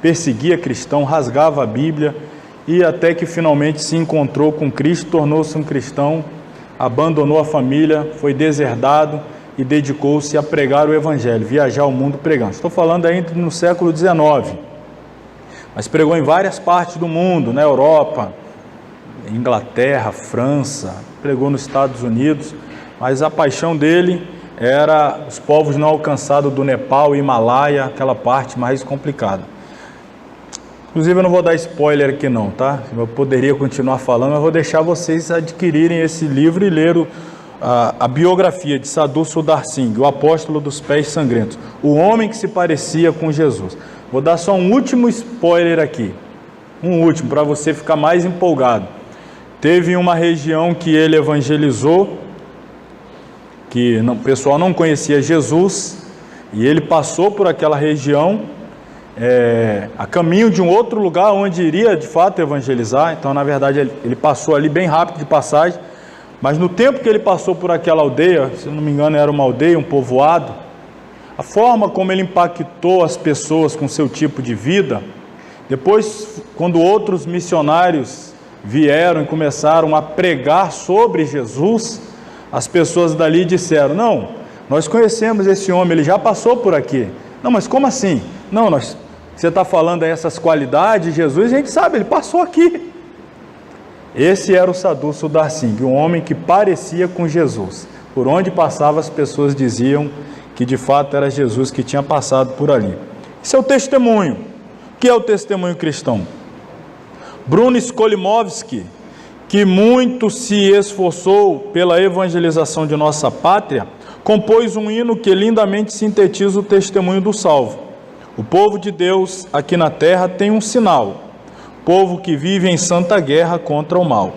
perseguia cristão, rasgava a Bíblia, e até que finalmente se encontrou com Cristo, tornou-se um cristão, abandonou a família, foi deserdado e dedicou-se a pregar o Evangelho, viajar o mundo pregando. Estou falando ainda no século XIX, mas pregou em várias partes do mundo, na Europa, Inglaterra, França, pregou nos Estados Unidos, mas a paixão dele era os povos não alcançados do Nepal, Himalaia, aquela parte mais complicada. Inclusive eu não vou dar spoiler aqui não, tá? Eu poderia continuar falando, mas vou deixar vocês adquirirem esse livro e ler a biografia de Sadhu Sundar Singh, o Apóstolo dos Pés Sangrentos, o homem que se parecia com Jesus. Vou dar só um último spoiler aqui, um último, para você ficar mais empolgado. Teve uma região que ele evangelizou, que o pessoal não conhecia Jesus, e ele passou por aquela região, a caminho de um outro lugar onde iria de fato evangelizar. Então na verdade ele passou ali bem rápido de passagem, mas no tempo que ele passou por aquela aldeia, se não me engano era uma aldeia, um povoado, a forma como ele impactou as pessoas com seu tipo de vida, depois quando outros missionários vieram e começaram a pregar sobre Jesus, as pessoas dali disseram: não, nós conhecemos esse homem, ele já passou por aqui. Não, mas como assim? Não, você está falando aí essas qualidades de Jesus, a gente sabe, ele passou aqui. Esse era o Sadhu Sundar Singh, um homem que parecia com Jesus. Por onde passava as pessoas diziam que de fato era Jesus que tinha passado por ali. Esse é o testemunho. O que é o testemunho cristão? Bruno Skolimowski, que muito se esforçou pela evangelização de nossa pátria, compôs um hino que lindamente sintetiza o testemunho do salvo. O povo de Deus aqui na terra tem um sinal, povo que vive em santa guerra contra o mal.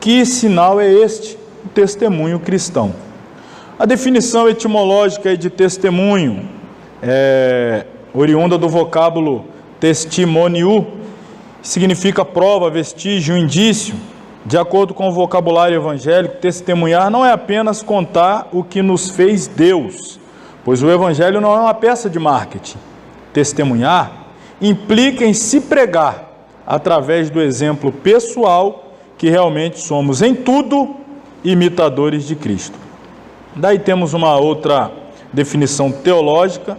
Que sinal é este? O testemunho cristão. A definição etimológica de testemunho é oriunda do vocábulo testimoniu, significa prova, vestígio, indício. De acordo com o vocabulário evangélico, testemunhar não é apenas contar o que nos fez Deus, pois o evangelho não é uma peça de marketing. Testemunhar implica em se pregar através do exemplo pessoal que realmente somos em tudo imitadores de Cristo. Daí temos uma outra definição teológica,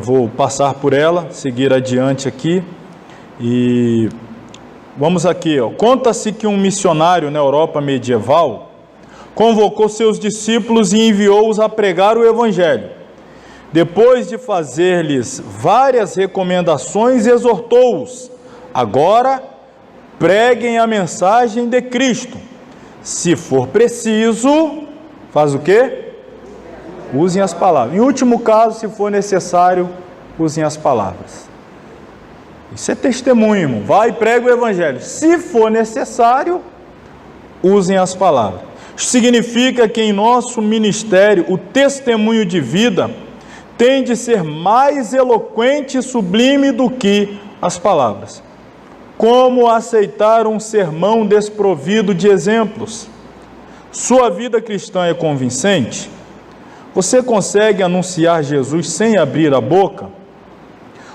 vou passar por ela, seguir adiante aqui, e vamos aqui. Conta-se que um missionário na Europa medieval convocou seus discípulos e enviou-os a pregar o Evangelho. Depois de fazer-lhes várias recomendações, exortou-os: agora preguem a mensagem de Cristo. Se for preciso, faz o quê? Usem as palavras. Em último caso, se for necessário, usem as palavras. Isso é testemunho, irmão. Vai e prega o Evangelho. Se for necessário, usem as palavras. Isso significa que em nosso ministério, o testemunho de vida tem de ser mais eloquente e sublime do que as palavras. Como aceitar um sermão desprovido de exemplos? Sua vida cristã é convincente? Você consegue anunciar Jesus sem abrir a boca?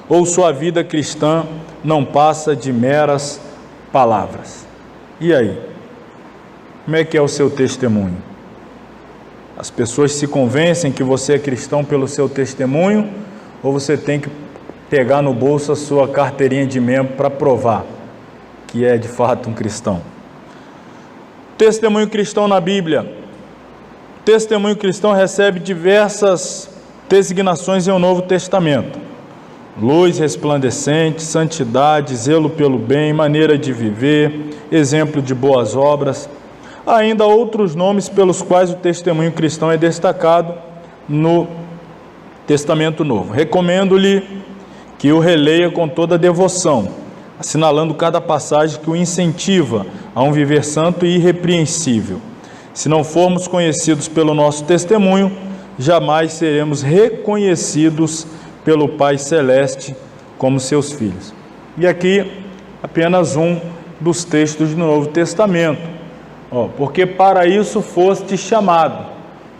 Ou sua vida cristã não passa de meras palavras? E aí? Como é que é o seu testemunho? As pessoas se convencem que você é cristão pelo seu testemunho, ou você tem que pegar no bolso a sua carteirinha de membro para provar que é de fato um cristão. Testemunho cristão na Bíblia. Testemunho cristão recebe diversas designações em o Novo Testamento: luz resplandecente, santidade, zelo pelo bem, maneira de viver, exemplo de boas obras. Há ainda outros nomes pelos quais o testemunho cristão é destacado no Testamento Novo. Recomendo-lhe que o releia com toda devoção, assinalando cada passagem que o incentiva a um viver santo e irrepreensível. Se não formos conhecidos pelo nosso testemunho, jamais seremos reconhecidos pelo Pai Celeste como seus filhos. E aqui apenas um dos textos do Novo Testamento. Porque para isso foste chamado,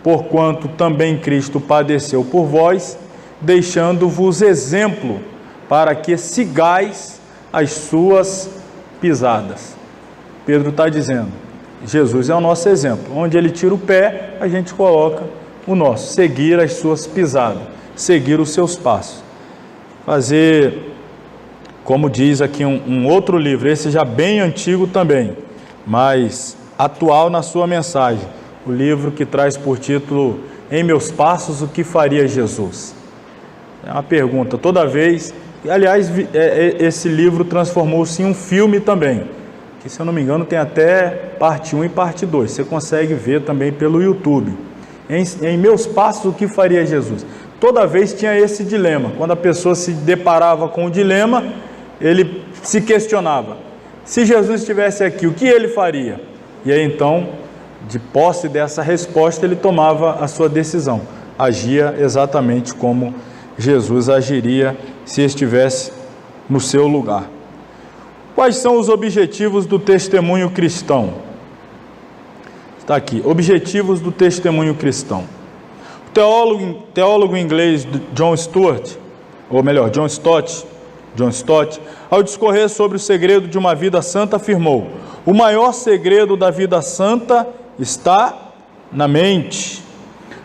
porquanto também Cristo padeceu por vós, deixando-vos exemplo, para que sigais as suas pisadas. Pedro está dizendo, Jesus é o nosso exemplo. Onde ele tira o pé, a gente coloca o nosso. Seguir as suas pisadas, seguir os seus passos. Fazer, como diz aqui um outro livro, esse já bem antigo também, mas atual na sua mensagem. O livro que traz por título, Em Meus Passos, o que faria Jesus? É uma pergunta, toda vez... Aliás, esse livro transformou-se em um filme também, que, se eu não me engano, tem até parte 1 e parte 2. Você consegue ver também pelo YouTube. Em Meus Passos, o que faria Jesus? Toda vez tinha esse dilema. Quando a pessoa se deparava com o dilema, ele se questionava: se Jesus estivesse aqui, o que ele faria? E aí, então, de posse dessa resposta, ele tomava a sua decisão. Agia exatamente como Jesus agiria se estivesse no seu lugar. Quais são os objetivos do testemunho cristão? Está aqui, objetivos do testemunho cristão. O teólogo inglês John Stott, ao discorrer sobre o segredo de uma vida santa, afirmou: o maior segredo da vida santa está na mente.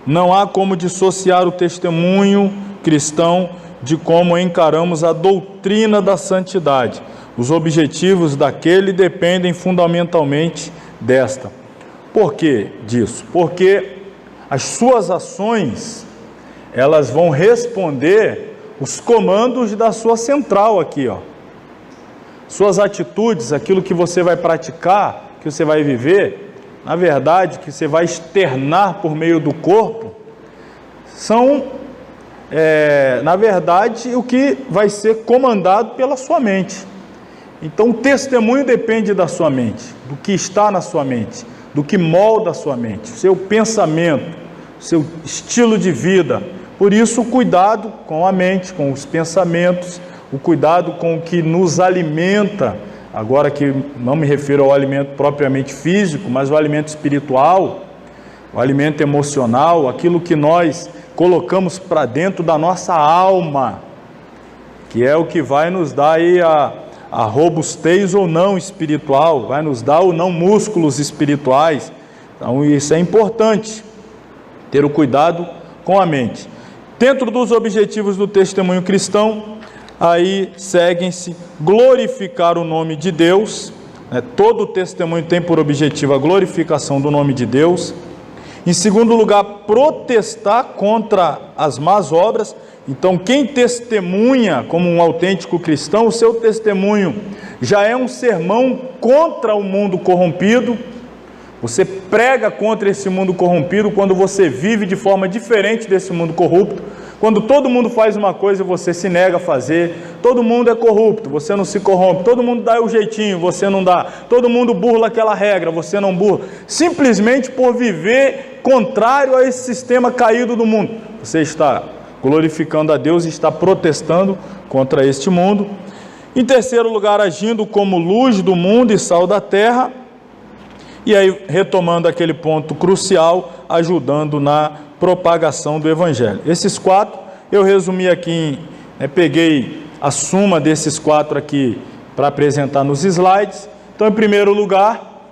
Não há como dissociar o testemunho cristão de como encaramos a doutrina da santidade. Os objetivos daquele dependem fundamentalmente desta. Por que disso? Porque as suas ações, elas vão responder os comandos da sua central aqui, Suas atitudes, aquilo que você vai praticar, que você vai viver, na verdade, que você vai externar por meio do corpo, são, na verdade, o que vai ser comandado pela sua mente. Então, o testemunho depende da sua mente, do que está na sua mente, do que molda a sua mente, o seu pensamento, o seu estilo de vida. Por isso, o cuidado com a mente, com os pensamentos, o cuidado com o que nos alimenta, agora que não me refiro ao alimento propriamente físico, mas o alimento espiritual, o alimento emocional, aquilo que nós colocamos para dentro da nossa alma, que é o que vai nos dar aí a robustez ou não espiritual, vai nos dar ou não músculos espirituais. Então isso é importante, ter o cuidado com a mente. Dentro dos objetivos do testemunho cristão, aí seguem-se glorificar o nome de Deus, todo testemunho tem por objetivo a glorificação do nome de Deus. Em segundo lugar, protestar contra as más obras. Então, quem testemunha como um autêntico cristão, o seu testemunho já é um sermão contra o mundo corrompido. Você prega contra esse mundo corrompido quando você vive de forma diferente desse mundo corrupto. Quando todo mundo faz uma coisa e você se nega a fazer, todo mundo é corrupto, você não se corrompe, todo mundo dá o jeitinho, você não dá, todo mundo burla aquela regra, você não burla, simplesmente por viver contrário a esse sistema caído do mundo. Você está glorificando a Deus e está protestando contra este mundo. Em terceiro lugar, agindo como luz do mundo e sal da terra. E aí, retomando aquele ponto crucial, ajudando na propagação do Evangelho. Esses quatro, eu resumi aqui, peguei a suma desses quatro aqui para apresentar nos slides. Então, em primeiro lugar,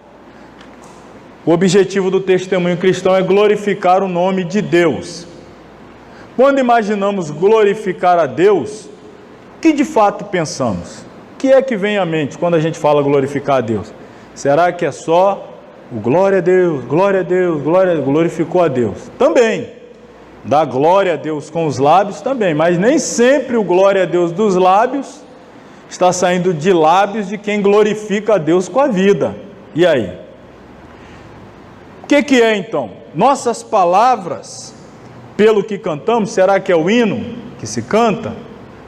O objetivo do testemunho cristão é glorificar o nome de Deus. Quando imaginamos glorificar a Deus, o que de fato pensamos? O que é que vem à mente quando a gente fala glorificar a Deus? Será que é só o glória a Deus, glorificou a Deus? Também. Dá glória a Deus com os lábios também, mas nem sempre o glória a Deus dos lábios está saindo de lábios de quem glorifica a Deus com a vida. E aí? O que é então? Nossas palavras, pelo que cantamos, será que é o hino que se canta?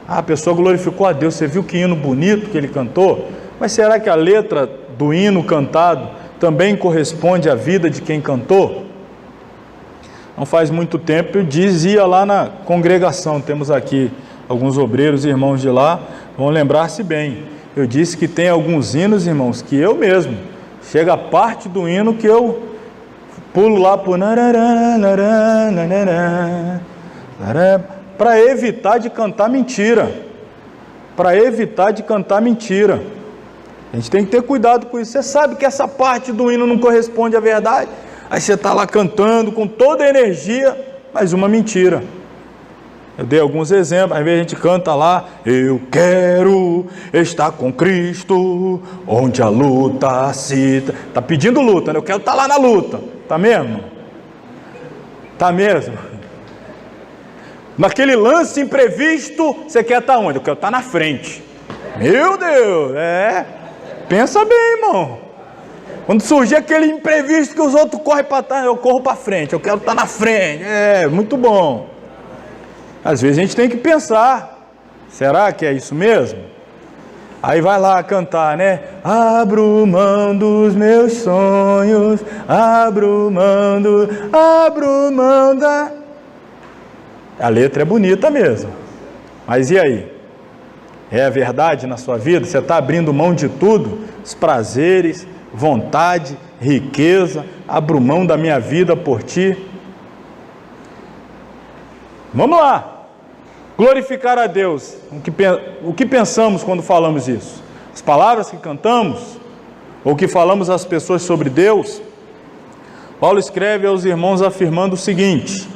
A pessoa glorificou a Deus, você viu que hino bonito que ele cantou? Mas será que a letra do hino cantado também corresponde à vida de quem cantou? Não faz muito tempo eu dizia lá na congregação, temos aqui alguns obreiros e irmãos de lá, vão lembrar-se bem, eu disse que tem alguns hinos, irmãos, que eu mesmo, chega a parte do hino que eu pulo lá para evitar de cantar mentira. A gente tem que ter cuidado com isso. Você sabe que essa parte do hino não corresponde à verdade, aí você está lá cantando com toda a energia, mas uma mentira. Eu dei alguns exemplos, às vezes a gente canta lá, eu quero estar com Cristo, onde a luta se... Está pedindo luta, né? Eu quero estar lá na luta. Está mesmo? Está mesmo? Naquele lance imprevisto, você quer estar onde? Eu quero estar na frente. Meu Deus, pensa bem, irmão. Quando surgir aquele imprevisto que os outros correm para trás, eu corro para frente, eu quero estar na frente. Muito bom. Às vezes a gente tem que pensar, será que é isso mesmo? Aí vai lá cantar, né? Abro mão dos meus sonhos, abro mão da... A letra é bonita mesmo, mas e aí? É a verdade na sua vida? Você está abrindo mão de tudo? Os prazeres, vontade, riqueza, abro mão da minha vida por ti? Vamos lá! Glorificar a Deus, o que pensamos quando falamos isso? As palavras que cantamos, ou que falamos às pessoas sobre Deus? Paulo escreve aos irmãos afirmando o seguinte: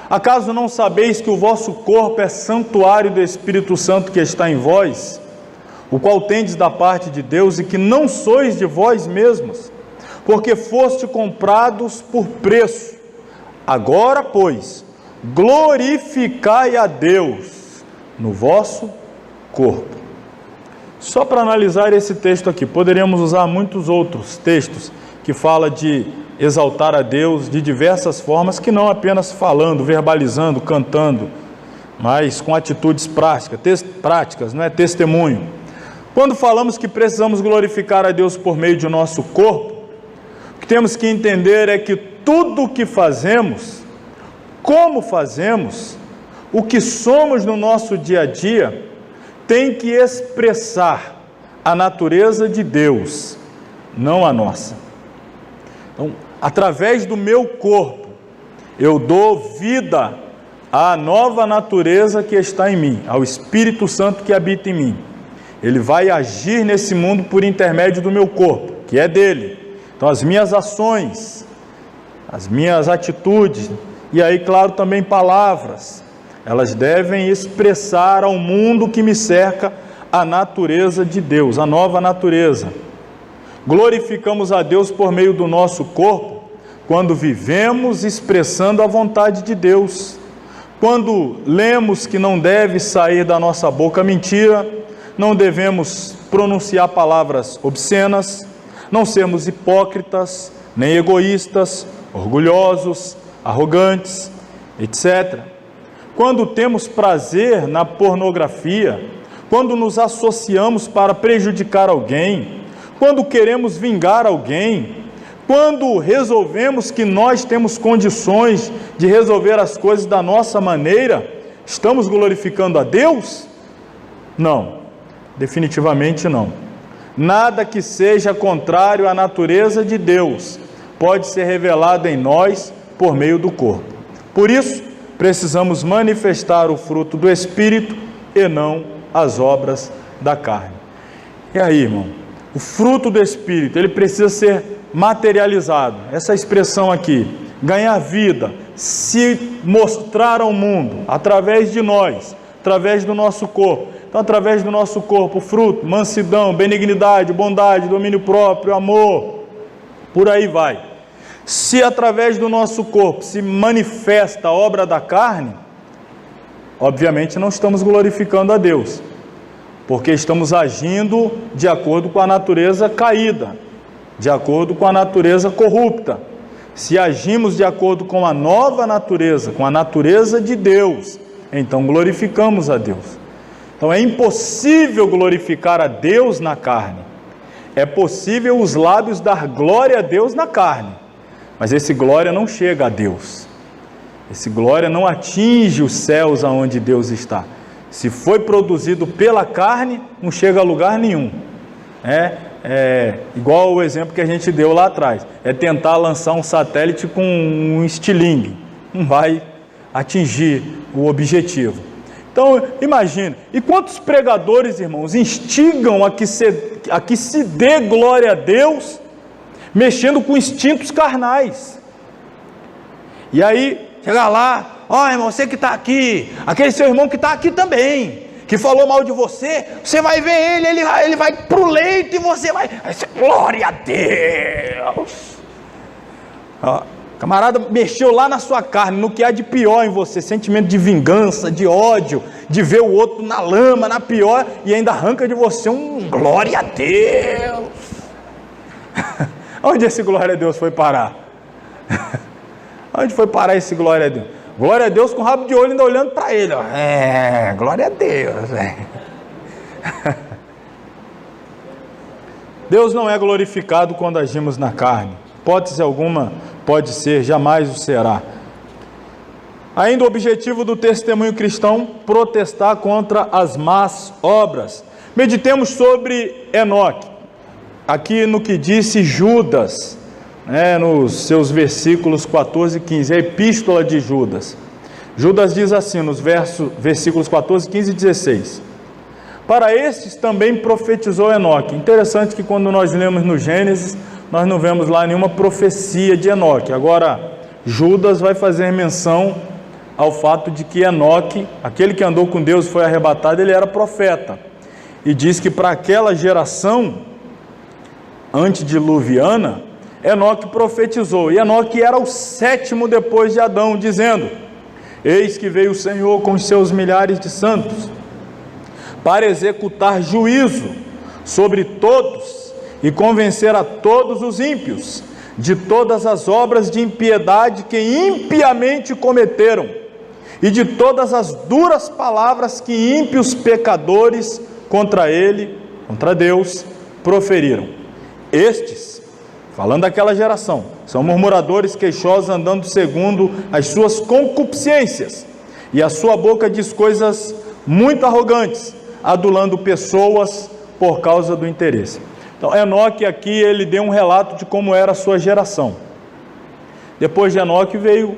acaso não sabeis que o vosso corpo é santuário do Espírito Santo que está em vós, o qual tendes da parte de Deus, e que não sois de vós mesmos, porque foste comprados por preço? Agora, pois, glorificai a Deus no vosso corpo. Só para analisar esse texto aqui, poderíamos usar muitos outros textos que falam de exaltar a Deus de diversas formas, que não apenas falando, verbalizando, cantando, mas com atitudes práticas, não é? Testemunho. Quando falamos que precisamos glorificar a Deus por meio de nosso corpo, o que temos que entender é que tudo o que fazemos, como fazemos, o que somos no nosso dia a dia, tem que expressar a natureza de Deus, não a nossa. Então, através do meu corpo, eu dou vida à nova natureza que está em mim, ao Espírito Santo que habita em mim. Ele vai agir nesse mundo por intermédio do meu corpo, que é dele. Então, as minhas ações, as minhas atitudes, e aí, claro, também palavras, elas devem expressar ao mundo que me cerca a natureza de Deus, a nova natureza. Glorificamos a Deus por meio do nosso corpo, quando vivemos expressando a vontade de Deus, quando lemos que não deve sair da nossa boca mentira, não devemos pronunciar palavras obscenas, não sermos hipócritas, nem egoístas, orgulhosos, arrogantes, etc. Quando temos prazer na pornografia, quando nos associamos para prejudicar alguém, quando queremos vingar alguém, quando resolvemos que nós temos condições de resolver as coisas da nossa maneira, estamos glorificando a Deus? Não, definitivamente não. Nada que seja contrário à natureza de Deus pode ser revelado em nós por meio do corpo. Por isso, precisamos manifestar o fruto do Espírito e não as obras da carne. E aí, irmão, o fruto do Espírito, ele precisa ser materializado, essa expressão aqui, ganhar vida, se mostrar ao mundo, através de nós, através do nosso corpo. Então, através do nosso corpo, fruto, mansidão, benignidade, bondade, domínio próprio, amor, por aí vai. Se através do nosso corpo se manifesta a obra da carne, obviamente não estamos glorificando a Deus, porque estamos agindo de acordo com a natureza caída, de acordo com a natureza corrupta. Se agimos de acordo com a nova natureza, com a natureza de Deus, então glorificamos a Deus. Então é impossível glorificar a Deus na carne. É possível os lábios dar glória a Deus na carne, mas esse glória não chega a Deus. Esse glória não atinge os céus aonde Deus está. Se foi produzido pela carne, não chega a lugar nenhum. É igual o exemplo que a gente deu lá atrás. É tentar lançar um satélite com um estilingue. Não vai atingir o objetivo. Então, imagine. E quantos pregadores, irmãos, instigam a que se dê glória a Deus, mexendo com instintos carnais. E aí, chega lá, ó irmão, você que está aqui, aquele seu irmão que está aqui também, que falou mal de você, você vai ver ele vai para o leito e você vai glória a Deus. Ó, camarada mexeu lá na sua carne, no que há de pior em você, sentimento de vingança, de ódio, de ver o outro na lama, na pior, e ainda arranca de você um glória a Deus. Onde esse glória a Deus foi parar? Onde foi parar esse glória a Deus? Glória a Deus com o rabo de olho ainda olhando para ele. Ó. Glória a Deus. Deus não é glorificado quando agimos na carne. Hipótese alguma pode ser, jamais o será. Ainda o objetivo do testemunho cristão, protestar contra as más obras. Meditemos sobre Enoque. Aqui no que disse Judas, nos seus versículos 14 e 15, a epístola de Judas. Judas diz assim nos versículos 14, 15 e 16: para estes também profetizou Enoque. Interessante que quando nós lemos no Gênesis, nós não vemos lá nenhuma profecia de Enoque. Agora, Judas vai fazer menção ao fato de que Enoque, aquele que andou com Deus e foi arrebatado, ele era profeta. E diz que para aquela geração antediluviana, Enoque profetizou. E Enoque era o 7º depois de Adão, dizendo: eis que veio o Senhor com os seus milhares de santos, para executar juízo sobre todos e convencer a todos os ímpios de todas as obras de impiedade que impiamente cometeram, e de todas as duras palavras que ímpios pecadores contra ele, contra Deus, proferiram. Estes, falando daquela geração, são murmuradores, queixosos, andando segundo as suas concupiscências, e a sua boca diz coisas muito arrogantes, adulando pessoas por causa do interesse. Então, Enoque aqui, ele deu um relato de como era a sua geração. Depois de Enoque veio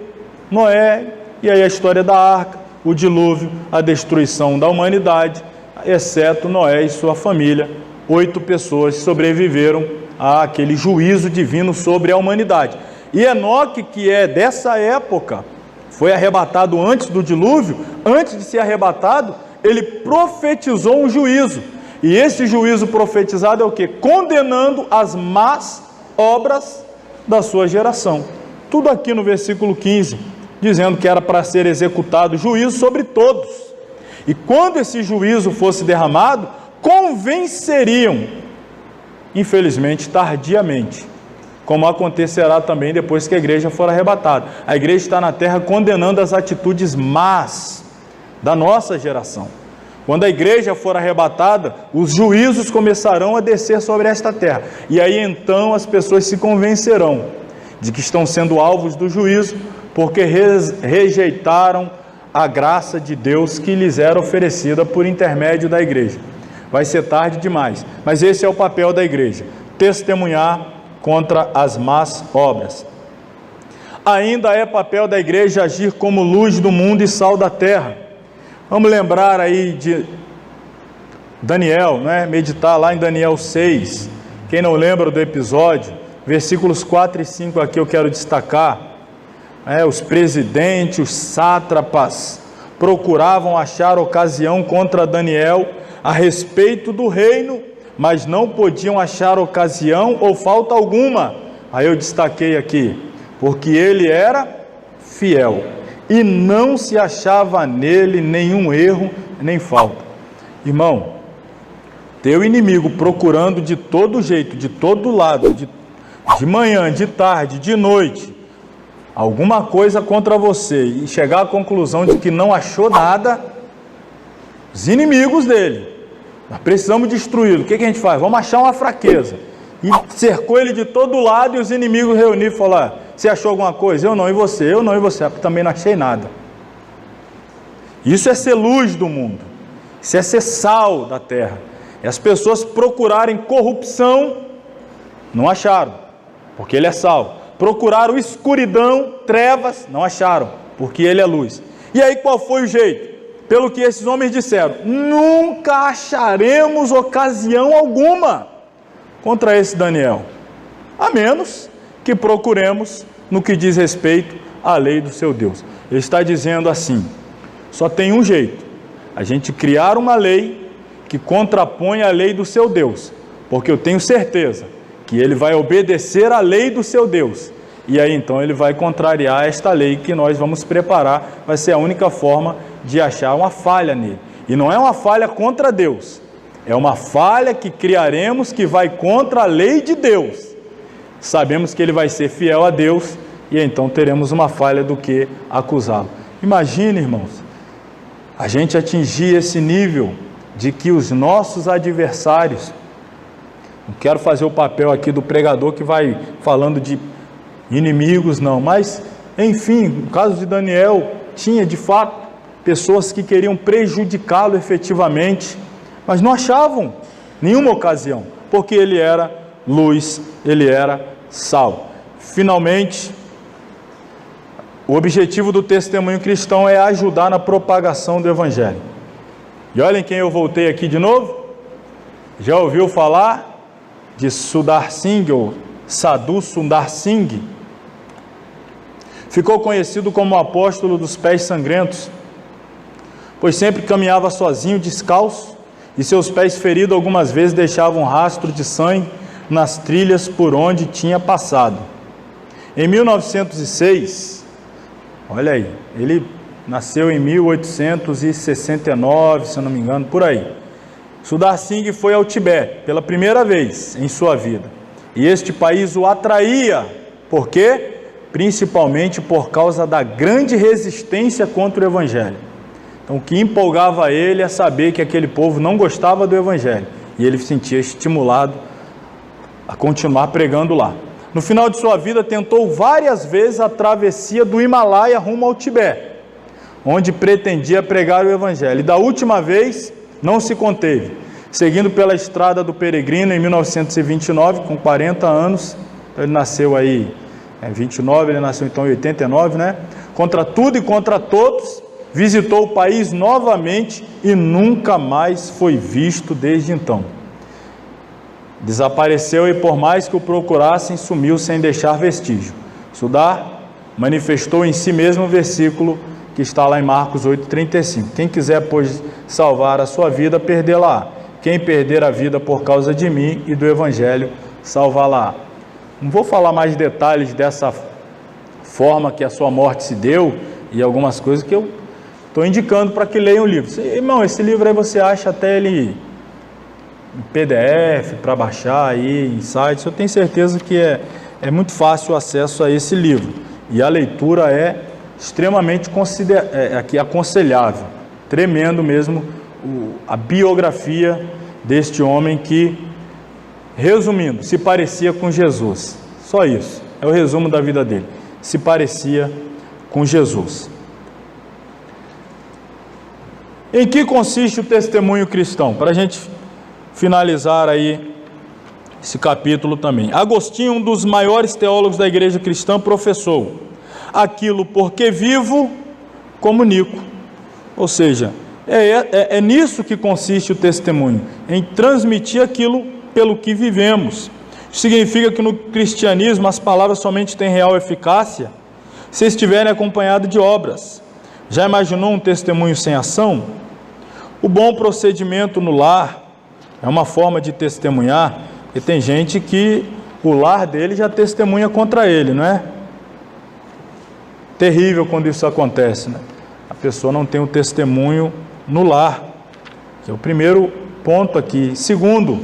Noé, e aí a história da arca, o dilúvio, a destruição da humanidade, exceto Noé e sua família. 8 pessoas sobreviveram àquele juízo divino sobre a humanidade. E Enoque, que é dessa época, foi arrebatado antes do dilúvio. Antes de ser arrebatado, ele profetizou um juízo. E esse juízo profetizado é o quê? Condenando as más obras da sua geração. Tudo aqui no versículo 15, dizendo que era para ser executado juízo sobre todos. E quando esse juízo fosse derramado, convenceriam, infelizmente tardiamente, como acontecerá também depois que a igreja for arrebatada. A igreja está na terra condenando as atitudes más da nossa geração. Quando a igreja for arrebatada, os juízos começarão a descer sobre esta terra. E aí então as pessoas se convencerão de que estão sendo alvos do juízo, porque rejeitaram a graça de Deus que lhes era oferecida por intermédio da igreja. Vai ser tarde demais, mas esse é o papel da igreja: testemunhar contra as más obras. Ainda é papel da igreja agir como luz do mundo e sal da terra. Vamos lembrar aí de Daniel, meditar lá em Daniel 6. Quem não lembra do episódio versículos 4 e 5 aqui eu quero destacar. Os presidentes, os sátrapas, procuravam achar ocasião contra Daniel a respeito do reino, mas não podiam achar ocasião ou falta alguma. Aí eu destaquei aqui, porque ele era fiel e não se achava nele nenhum erro nem falta. Irmão, teu inimigo procurando de todo jeito, de todo lado, de manhã, de tarde, de noite, alguma coisa contra você e chegar à conclusão de que não achou nada, os inimigos dele, nós precisamos destruí-lo. O que a gente faz? Vamos achar uma fraqueza. E cercou ele de todo lado e os inimigos reuniram e falaram: você achou alguma coisa? Eu não, e você? Eu não, e você? Porque também não achei nada. Isso é ser luz do mundo. Isso é ser sal da terra. E as pessoas procurarem corrupção, não acharam, porque ele é sal. Procuraram escuridão, trevas, não acharam, porque ele é luz. E aí qual foi o jeito? Pelo que esses homens disseram: nunca acharemos ocasião alguma contra esse Daniel, a menos que procuremos no que diz respeito à lei do seu Deus. Ele está dizendo assim: só tem um jeito, a gente criar uma lei que contrapõe a lei do seu Deus, porque eu tenho certeza que ele vai obedecer à lei do seu Deus, e aí então ele vai contrariar esta lei que nós vamos preparar. Vai ser a única forma de achar uma falha nele, e não é uma falha contra Deus, é uma falha que criaremos que vai contra a lei de Deus. Sabemos que ele vai ser fiel a Deus, e então teremos uma falha do que acusá-lo. Imagine, irmãos, a gente atingir esse nível de que os nossos adversários, não quero fazer o papel aqui do pregador que vai falando de inimigos, não, mas enfim, no caso de Daniel, tinha de fato pessoas que queriam prejudicá-lo efetivamente, mas não achavam nenhuma ocasião, porque ele era luz, ele era sal. Finalmente, o objetivo do testemunho cristão é ajudar na propagação do Evangelho. E olhem quem eu voltei aqui de novo. Já ouviu falar de Sundar Singh, ou Sadhu Sundar Singh? Ficou conhecido como o apóstolo dos pés sangrentos, pois sempre caminhava sozinho, descalço, e seus pés feridos algumas vezes deixavam rastro de sangue nas trilhas por onde tinha passado. Em 1906, olha aí, ele nasceu em 1869, se eu não me engano, por aí. Sundar Singh foi ao Tibete pela primeira vez em sua vida, e este país o atraía. Por quê? Principalmente por causa da grande resistência contra o Evangelho. Então, o que empolgava ele é saber que aquele povo não gostava do Evangelho, e ele se sentia estimulado a continuar pregando lá. No final de sua vida, tentou várias vezes a travessia do Himalaia rumo ao Tibete, onde pretendia pregar o Evangelho. E da última vez, não se conteve, seguindo pela estrada do peregrino em 1929, com 40 anos, ele nasceu aí em 29, ele nasceu então em 89, né? Contra tudo e contra todos, visitou o país novamente e nunca mais foi visto desde então. Desapareceu e por mais que o procurassem, sumiu sem deixar vestígio. Sundar manifestou em si mesmo o versículo que está lá em Marcos 8,35. Quem quiser, pois, salvar a sua vida, perdê-la. Quem perder a vida por causa de mim e do Evangelho, salvá-la. Não vou falar mais detalhes dessa forma que a sua morte se deu e algumas coisas que eu estou indicando para que leiam o livro. Irmão, esse livro aí você acha até ele em PDF, para baixar aí em sites. Eu tenho certeza que é muito fácil o acesso a esse livro. E a leitura é extremamente aconselhável. Tremendo mesmo a biografia deste homem que, resumindo, se parecia com Jesus. Só isso, é o resumo da vida dele. Se parecia com Jesus. Em que consiste o testemunho cristão? Para a gente finalizar aí esse capítulo também. Agostinho, um dos maiores teólogos da igreja cristã, professou: aquilo porque vivo, comunico. Ou seja, é nisso que consiste o testemunho, em transmitir aquilo pelo que vivemos. Significa que no cristianismo as palavras somente têm real eficácia se estiverem acompanhadas de obras. Já imaginou um testemunho sem ação? O bom procedimento no lar é uma forma de testemunhar, e tem gente que o lar dele já testemunha contra ele, não é? Terrível quando isso acontece, né? A pessoa não tem o testemunho no lar, que é o primeiro ponto aqui. Segundo,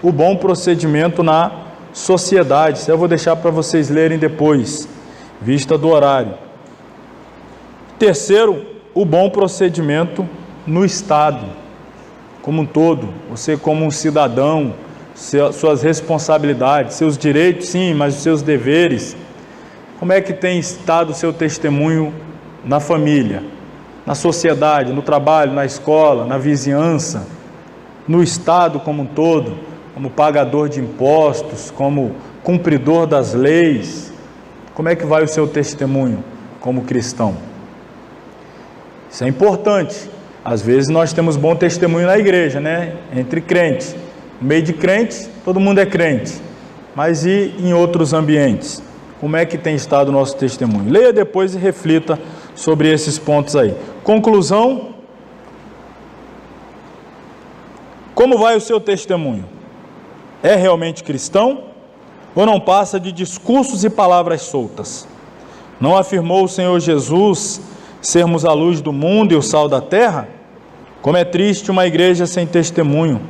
o bom procedimento na sociedade. Isso eu vou deixar para vocês lerem depois, vista do horário. Terceiro, o bom procedimento no Estado, como um todo. Você como um cidadão, suas responsabilidades, seus direitos sim, mas os seus deveres. Como é que tem estado o seu testemunho na família, na sociedade, no trabalho, na escola, na vizinhança, no Estado como um todo, como pagador de impostos, como cumpridor das leis? Como é que vai o seu testemunho como cristão? Isso é importante. Às vezes nós temos bom testemunho na igreja, né? Entre crentes. No meio de crentes, todo mundo é crente. Mas e em outros ambientes? Como é que tem estado o nosso testemunho? Leia depois e reflita sobre esses pontos aí. Conclusão: como vai o seu testemunho? É realmente cristão? Ou não passa de discursos e palavras soltas? Não afirmou o Senhor Jesus sermos a luz do mundo e o sal da terra? Como é triste uma igreja sem testemunho.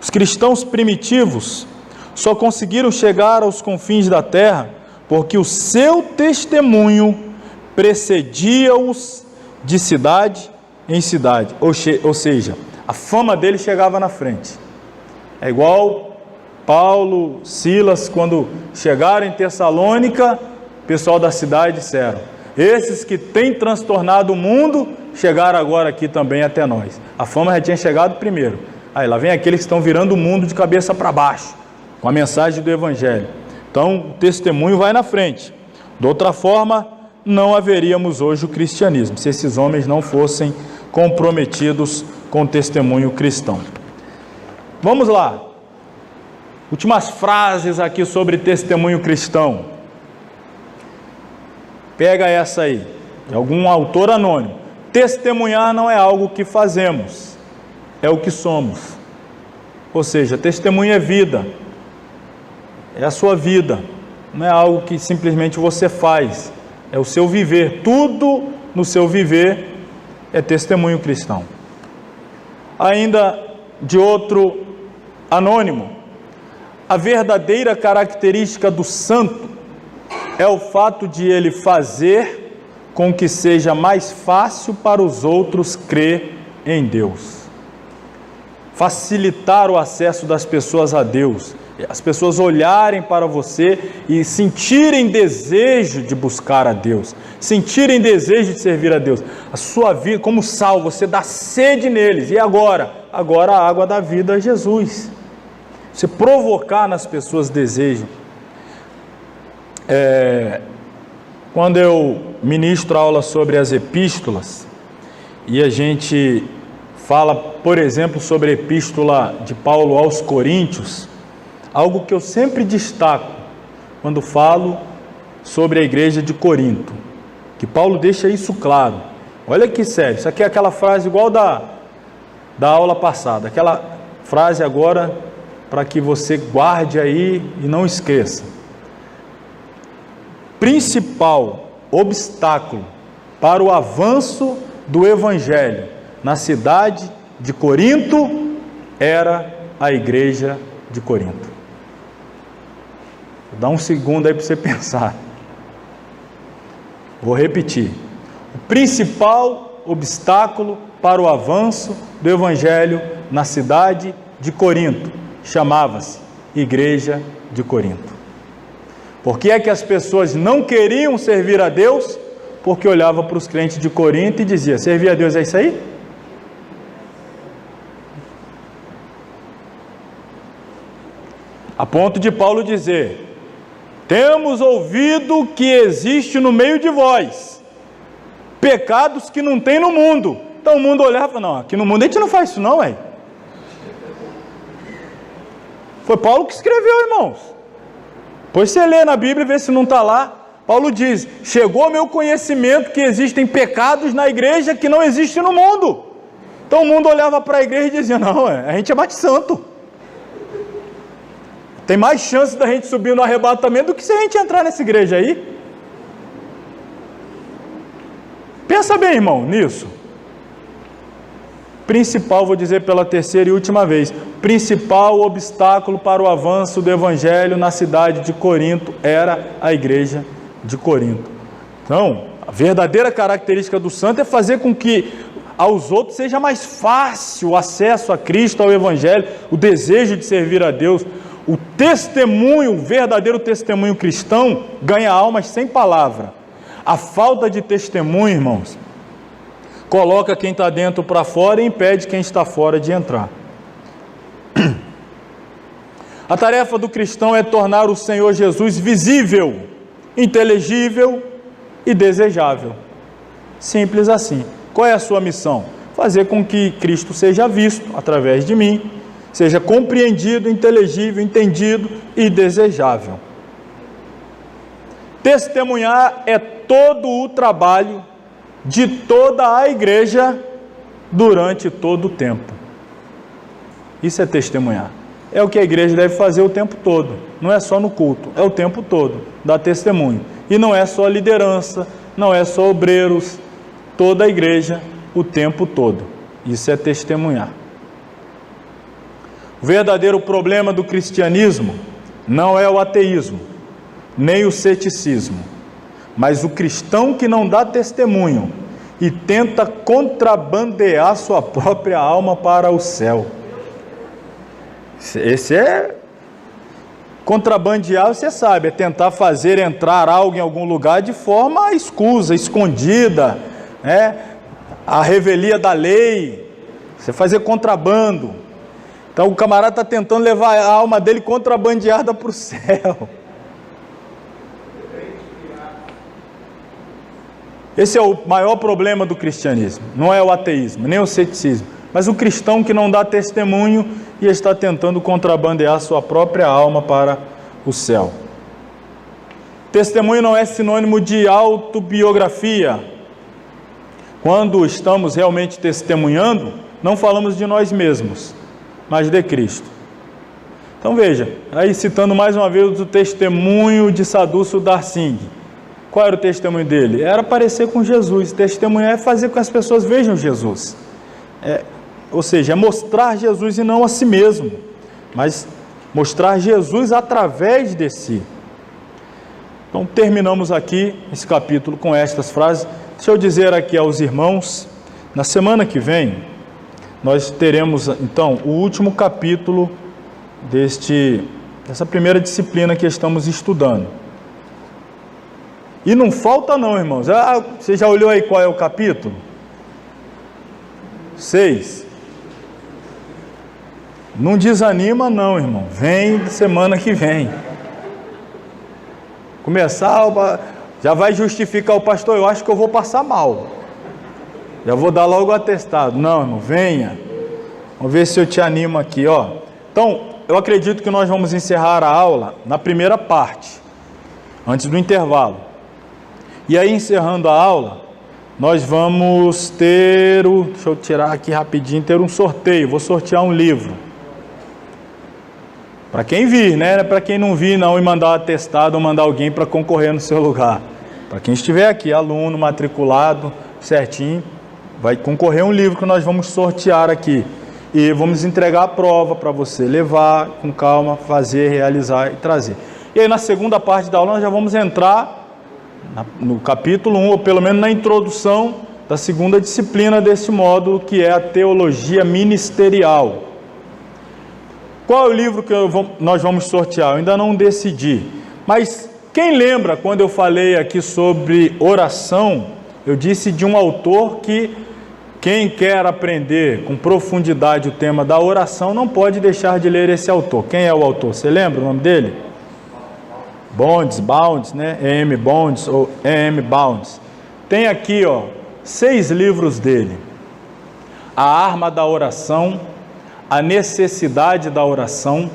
Os cristãos primitivos só conseguiram chegar aos confins da terra porque o seu testemunho precedia-os de cidade em cidade, ou seja, a fama dele chegava na frente. É igual Paulo, Silas, quando chegaram em Tessalônica, o pessoal da cidade disseram: esses que têm transtornado o mundo, chegaram agora aqui também até nós. A fama já tinha chegado primeiro. Aí lá vem aqueles que estão virando o mundo de cabeça para baixo, com a mensagem do Evangelho. Então, o testemunho vai na frente. De outra forma, não haveríamos hoje o cristianismo, se esses homens não fossem comprometidos com o testemunho cristão. Vamos lá. Últimas frases aqui sobre testemunho cristão. Pega essa aí, de algum autor anônimo. Testemunhar não é algo que fazemos, é o que somos. Ou seja, testemunho é vida, é a sua vida, não é algo que simplesmente você faz, é o seu viver. Tudo no seu viver é testemunho cristão. Ainda de outro anônimo: a verdadeira característica do santo é o fato de ele fazer com que seja mais fácil para os outros crer em Deus. Facilitar o acesso das pessoas a Deus. As pessoas olharem para você e sentirem desejo de buscar a Deus. Sentirem desejo de servir a Deus. A sua vida, como sal, você dá sede neles. E agora? Agora a água da vida é Jesus. Você provocar nas pessoas desejo. Quando eu ministro aula sobre as epístolas, e a gente fala, por exemplo, sobre a epístola de Paulo aos Coríntios, algo que eu sempre destaco quando falo sobre a igreja de Corinto, que Paulo deixa isso claro. Olha que sério, isso aqui é aquela frase igual da aula passada, aquela frase agora para que você guarde aí e não esqueça. Principal obstáculo para o avanço do Evangelho na cidade de Corinto era a igreja de Corinto. Vou dar um segundo aí para você pensar. Vou repetir. O principal obstáculo para o avanço do Evangelho na cidade de Corinto chamava-se Igreja de Corinto. Por que é que as pessoas não queriam servir a Deus? Porque olhavam para os crentes de Corinto e diziam: servir a Deus é isso aí? A ponto de Paulo dizer: temos ouvido que existe no meio de vós pecados que não tem no mundo. Então o mundo olhava e falava: não, aqui no mundo a gente não faz isso não, Foi Paulo que escreveu, irmãos. Pois você lê na Bíblia e vê se não está lá. Paulo diz, chegou ao meu conhecimento que existem pecados na igreja que não existem no mundo. Então o mundo olhava para a igreja e dizia, não, a gente é mais santo. Tem mais chance da gente subir no arrebatamento do que se a gente entrar nessa igreja aí. Pensa bem, irmão, nisso. Principal, vou dizer pela terceira e última vez, principal obstáculo para o avanço do evangelho na cidade de Corinto era a igreja de Corinto. Então, a verdadeira característica do santo é fazer com que aos outros seja mais fácil o acesso a Cristo, ao evangelho, o desejo de servir a Deus. O testemunho, o verdadeiro testemunho cristão ganha almas sem palavra. A falta de testemunho, irmãos, coloca quem está dentro para fora e impede quem está fora de entrar. A tarefa do cristão é tornar o Senhor Jesus visível, inteligível e desejável. Simples assim. Qual é a sua missão? Fazer com que Cristo seja visto através de mim, seja compreendido, inteligível, entendido e desejável. Testemunhar é todo o trabalho de toda a igreja durante todo o tempo. Isso é testemunhar. É o que a igreja deve fazer o tempo todo. Não é só no culto, é o tempo todo, dar testemunho. E não é só liderança, não é só obreiros, toda a igreja o tempo todo. Isso é testemunhar. O verdadeiro problema do cristianismo não é o ateísmo, nem o ceticismo, mas o cristão que não dá testemunho e tenta contrabandear sua própria alma para o céu. Esse é contrabandear, você sabe, é tentar fazer entrar algo em algum lugar de forma escusa, escondida, a revelia da lei, você fazer contrabando. Então o camarada está tentando levar a alma dele contrabandeada para o céu. Esse é o maior problema do cristianismo, não é o ateísmo, nem o ceticismo, mas o cristão que não dá testemunho e está tentando contrabandear sua própria alma para o céu. Testemunho não é sinônimo de autobiografia. Quando estamos realmente testemunhando, não falamos de nós mesmos, mas de Cristo. Então veja, aí citando mais uma vez o testemunho de Sadúcio Darsing. Qual era o testemunho dele? Era aparecer com Jesus. Testemunhar é fazer com que as pessoas vejam Jesus. Ou seja, é mostrar Jesus e não a si mesmo, mas mostrar Jesus através de si. Então terminamos aqui esse capítulo com estas frases. Deixa eu dizer aqui aos irmãos, na semana que vem, nós teremos então o último capítulo dessa primeira disciplina que estamos estudando. E não falta não, irmãos. Você já olhou aí qual é o capítulo? 6. Não desanima não, irmão. Vem semana que vem. Começar, já vai justificar o pastor, eu acho que eu vou passar mal. Já vou dar logo o atestado. Não, irmão, venha. Vamos ver se eu te animo aqui, ó. Então, eu acredito que nós vamos encerrar a aula na primeira parte, antes do intervalo. E aí, encerrando a aula, nós vamos ter deixa eu tirar aqui rapidinho, ter um sorteio. Vou sortear um livro. Para quem vir, né? Para quem não vir não e mandar atestado ou mandar alguém para concorrer no seu lugar. Para quem estiver aqui, aluno, matriculado, certinho, vai concorrer um livro que nós vamos sortear aqui. E vamos entregar a prova para você levar com calma, fazer, realizar e trazer. E aí na segunda parte da aula nós já vamos entrar no capítulo 1, ou pelo menos na introdução da segunda disciplina desse módulo, que é a teologia ministerial. Qual é o livro que nós vamos sortear? Eu ainda não decidi, mas quem lembra quando eu falei aqui sobre oração, eu disse de um autor que quem quer aprender com profundidade o tema da oração não pode deixar de ler esse autor. Quem é o autor? Você lembra o nome dele? Bounds, né? E.M. Bounds ou E.M. Bounds. Tem aqui, 6 livros dele. A arma da oração, a necessidade da oração,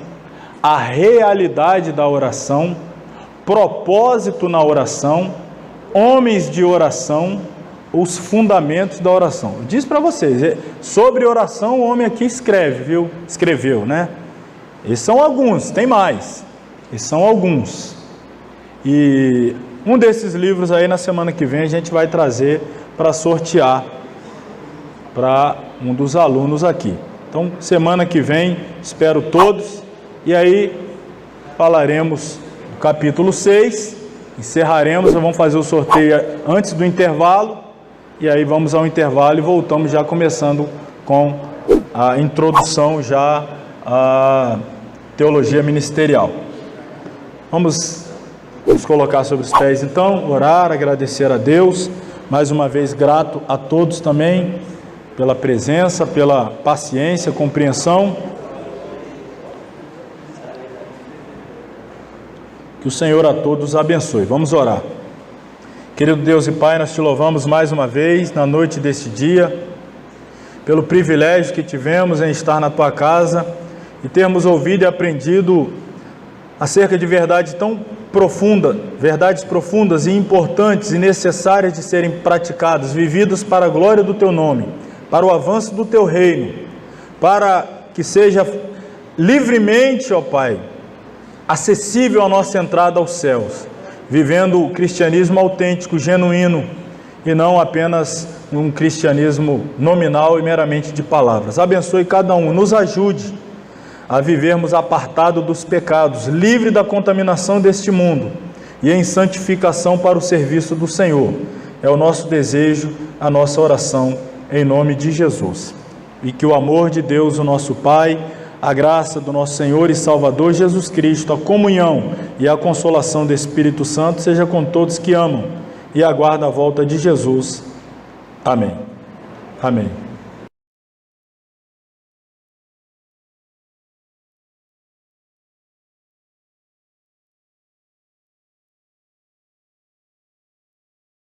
a realidade da oração, propósito na oração, homens de oração, os fundamentos da oração. Eu disse para vocês, sobre oração o homem aqui escreveu, né? Esses são alguns, tem mais. Esses são alguns. E um desses livros aí na semana que vem a gente vai trazer para sortear para um dos alunos aqui. Então, semana que vem, espero todos, e aí falaremos do capítulo 6, encerraremos, vamos fazer o sorteio antes do intervalo, e aí vamos ao intervalo e voltamos já começando com a introdução já à teologia ministerial. Vamos nos colocar sobre os pés então, orar, agradecer a Deus, mais uma vez grato a todos também, pela presença, pela paciência, compreensão. Que o Senhor a todos abençoe. Vamos orar. Querido Deus e Pai, nós te louvamos mais uma vez na noite deste dia, pelo privilégio que tivemos em estar na tua casa e termos ouvido e aprendido acerca de verdades profundas e importantes e necessárias de serem praticadas, vividas para a glória do teu nome, para o avanço do teu reino, para que seja livremente, ó Pai, acessível a nossa entrada aos céus, vivendo o cristianismo autêntico, genuíno, e não apenas um cristianismo nominal e meramente de palavras. Abençoe cada um, nos ajude a vivermos apartado dos pecados, livre da contaminação deste mundo e em santificação para o serviço do Senhor. É o nosso desejo, a nossa oração, em nome de Jesus. E que o amor de Deus, o nosso Pai, a graça do nosso Senhor e Salvador Jesus Cristo, a comunhão e a consolação do Espírito Santo seja com todos que amam e aguardam a volta de Jesus. Amém. Amém.